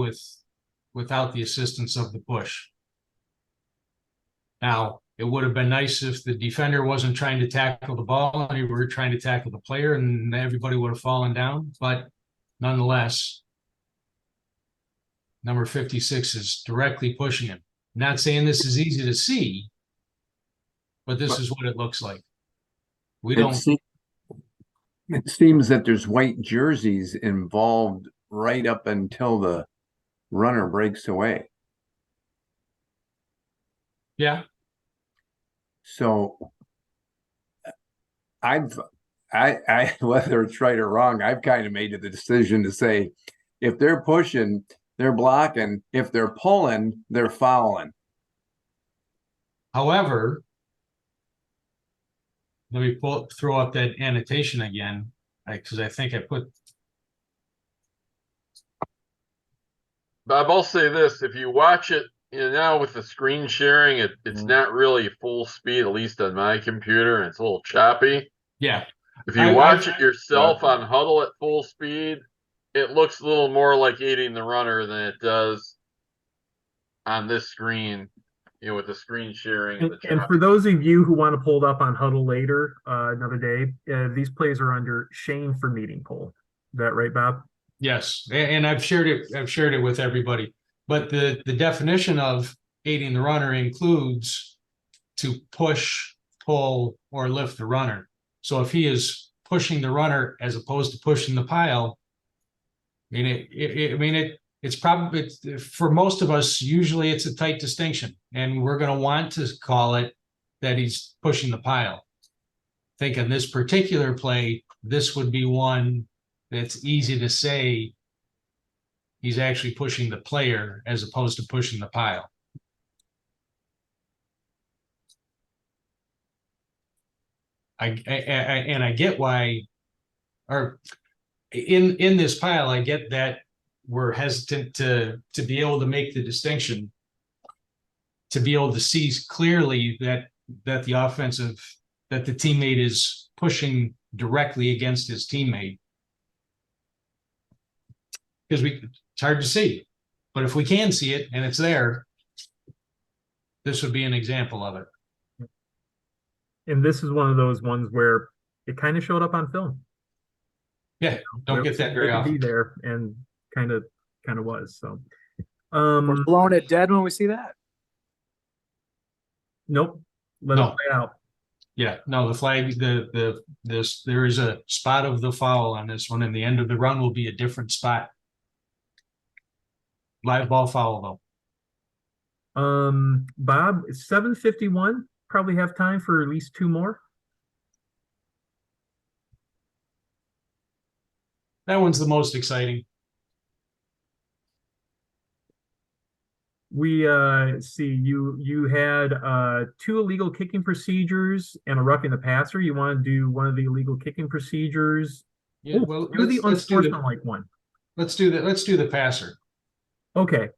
without the assistance of the push. Now, it would have been nice if the defender wasn't trying to tackle the ball and he were trying to tackle the player, and everybody would have fallen down. But nonetheless, number 56 is directly pushing him. Not saying this is easy to see, but this is what it looks like. It seems that there's white jerseys involved right up until the runner breaks away. Yeah. So I whether it's right or wrong, I've kind of made the decision to say, if they're pushing, they're blocking. If they're pulling, they're fouling. However, let me throw up that annotation again, because I think I put. Bob, I'll say this: if you watch it, now with the screen sharing, it's not really full speed, at least on my computer, and it's a little choppy. Yeah. If you watch it yourself on Huddle at full speed, it looks a little more like aiding the runner than it does on this screen, with the screen sharing. And for those of you who want to pull it up on Huddle later, another day, these plays are under shame for meeting poll. Is that right, Bob? Yes, and I've shared it with everybody. But the definition of aiding the runner includes to push, pull, or lift the runner. So if he is pushing the runner as opposed to pushing the pile, it's probably, for most of us, usually it's a tight distinction, and we're going to want to call it that he's pushing the pile. I think in this particular play, this would be one that's easy to say he's actually pushing the player as opposed to pushing the pile. I get why, or in this pile, I get that we're hesitant to be able to make the distinction, to be able to see clearly that the teammate is pushing directly against his teammate, because it's hard to see. But if we can see it and it's there, this would be an example of it. And this is one of those ones where it kind of showed up on film. Yeah, don't get that very It could be often. there and kind of was. So, We're blowing it dead when we see that. nope. Let No. it play out. Yeah, no, the flag, there is a spot of the foul on this one, and the end of the run will be a different spot. Live ball foul though. Bob, it's 7:51. Probably have time for at least two more. That one's the most exciting. We see you had two illegal kicking procedures and a roughing the passer. You want to do one of the illegal kicking procedures? Yeah, Ooh, well, do the let's do unsportsmanlike one. Let's do the passer. Okay,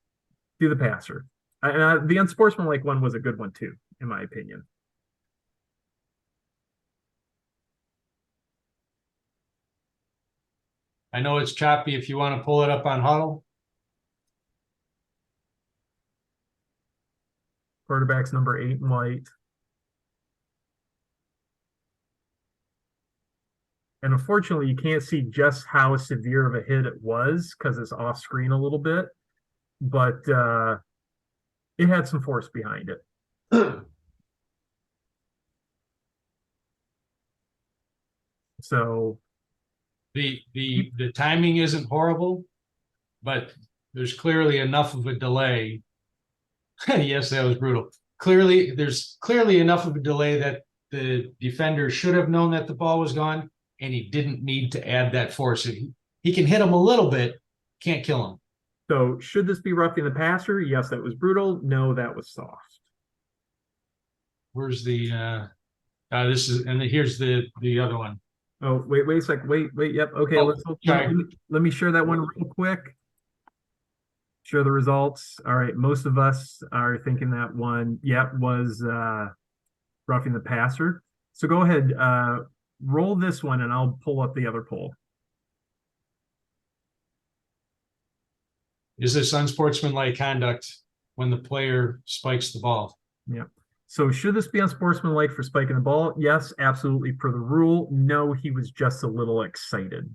do the passer. The unsportsmanlike one was a good one too, in my opinion. I know it's choppy. If you want to pull it up on huddle. Quarterback's number 8 in white. And unfortunately, you can't see just how severe of a hit it was because it's off screen a little bit, but it had some force behind it. So the timing isn't horrible, but there's clearly enough of a delay. Yes, that was brutal. There's clearly enough of a delay that the defender should have known that the ball was gone, and he didn't need to add that force. He can hit him a little bit, can't kill him. So should this be roughing the passer? Yes, that was brutal. No, that was soft. Where's the here's the other one. Oh, wait a sec. Wait. Yep. Okay, let me share that one real quick. Share the results. All right, most of us are thinking that one, was roughing the passer. So go ahead, roll this one and I'll pull up the other poll. Is this unsportsmanlike conduct when the player spikes the ball? Yeah. So should this be unsportsmanlike for spiking the ball? Yes, absolutely per the rule. No, he was just a little excited.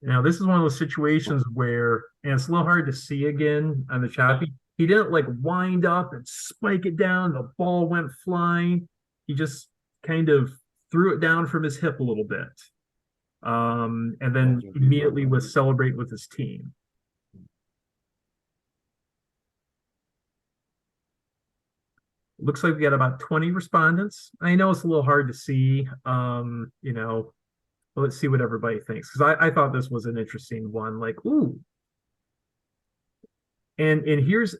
Now, this is one of those situations where, and it's a little hard to see again on the choppy, he didn't like wind up and spike it down. The ball went flying. He just kind of threw it down from his hip a little bit. And then immediately was celebrate with his team. Looks like we got about 20 respondents. I know it's a little hard to see, let's see what everybody thinks, because I thought this was an interesting one. Like, ooh. And here's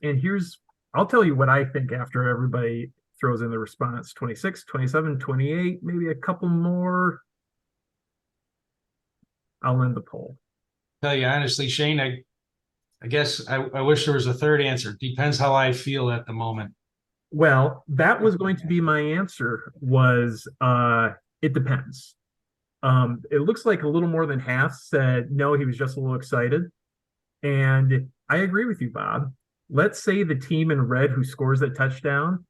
I'll tell you what I think after everybody throws in the response. 26, 27, 28, maybe a couple more. I'll end the poll. Tell you honestly, Shane, I guess I wish there was a third answer. Depends how I feel at the moment. Well, that was going to be my answer, was it depends. It looks like a little more than half said no, he was just a little excited. And I agree with you, Bob. Let's say the team in red who scores that touchdown,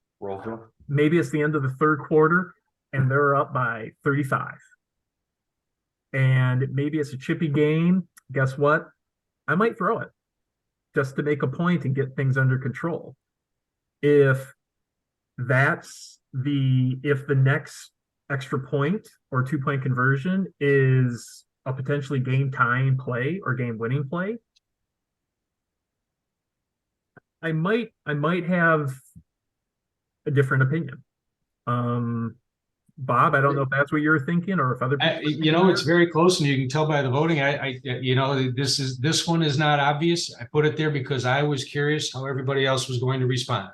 maybe it's the end of the third quarter and they're up by 35. And maybe it's a chippy game. Guess what? I might throw it just to make a point and get things under control. If the next extra point or 2-point conversion is a potentially game tying play or game winning play, I might have a different opinion. Bob, I don't know if that's what you're thinking or if other people it's very close, and you can tell by the voting. This one is not obvious. I put it there because I was curious how everybody else was going to respond.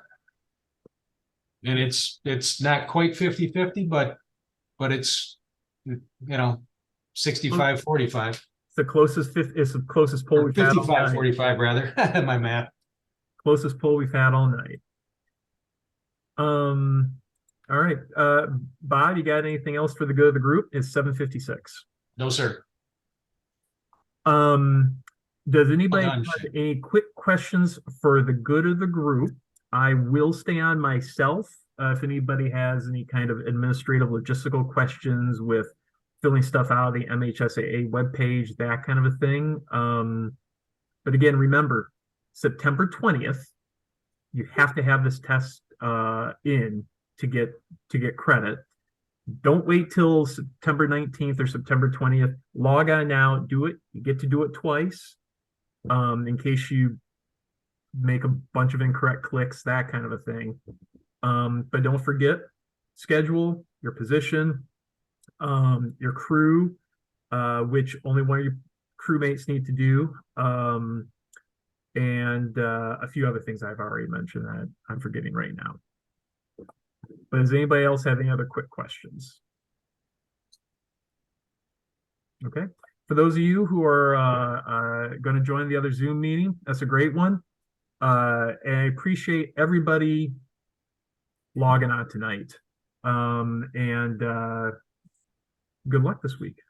And it's not quite 50-50, but it's 65-45. It's the closest poll we've had all night. 55-45 rather. My math. Closest poll we've had all night. All right. Bob, you got anything else for the good of the group? It's 7:56. No, sir. Does anybody Well done, have Shane. any quick questions for the good of the group? I will stay on myself if anybody has any kind of administrative logistical questions with filling stuff out of the MHSAA webpage, that kind of a thing. But again, remember, September 20th, you have to have this test in to get credit. Don't wait till September 19th or September 20th. Log on now, do it. You get to do it twice. In case you make a bunch of incorrect clicks, that kind of a thing. But don't forget, schedule, your position, your crew, which only one of your crewmates need to do, and a few other things I've already mentioned that I'm forgetting right now. But does anybody else have any other quick questions? Okay. For those of you who are going to join the other Zoom meeting, that's a great one. And I appreciate everybody logging on tonight. And good luck this week.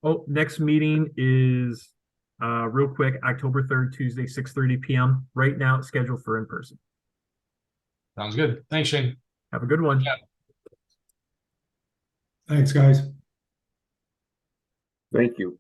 Oh, next meeting is real quick, October 3rd, Tuesday, 6:30 p.m. Right now, it's scheduled for in-person. Sounds good. Thanks, Shane. Have a good one. Yeah. Thanks, guys. Thank you.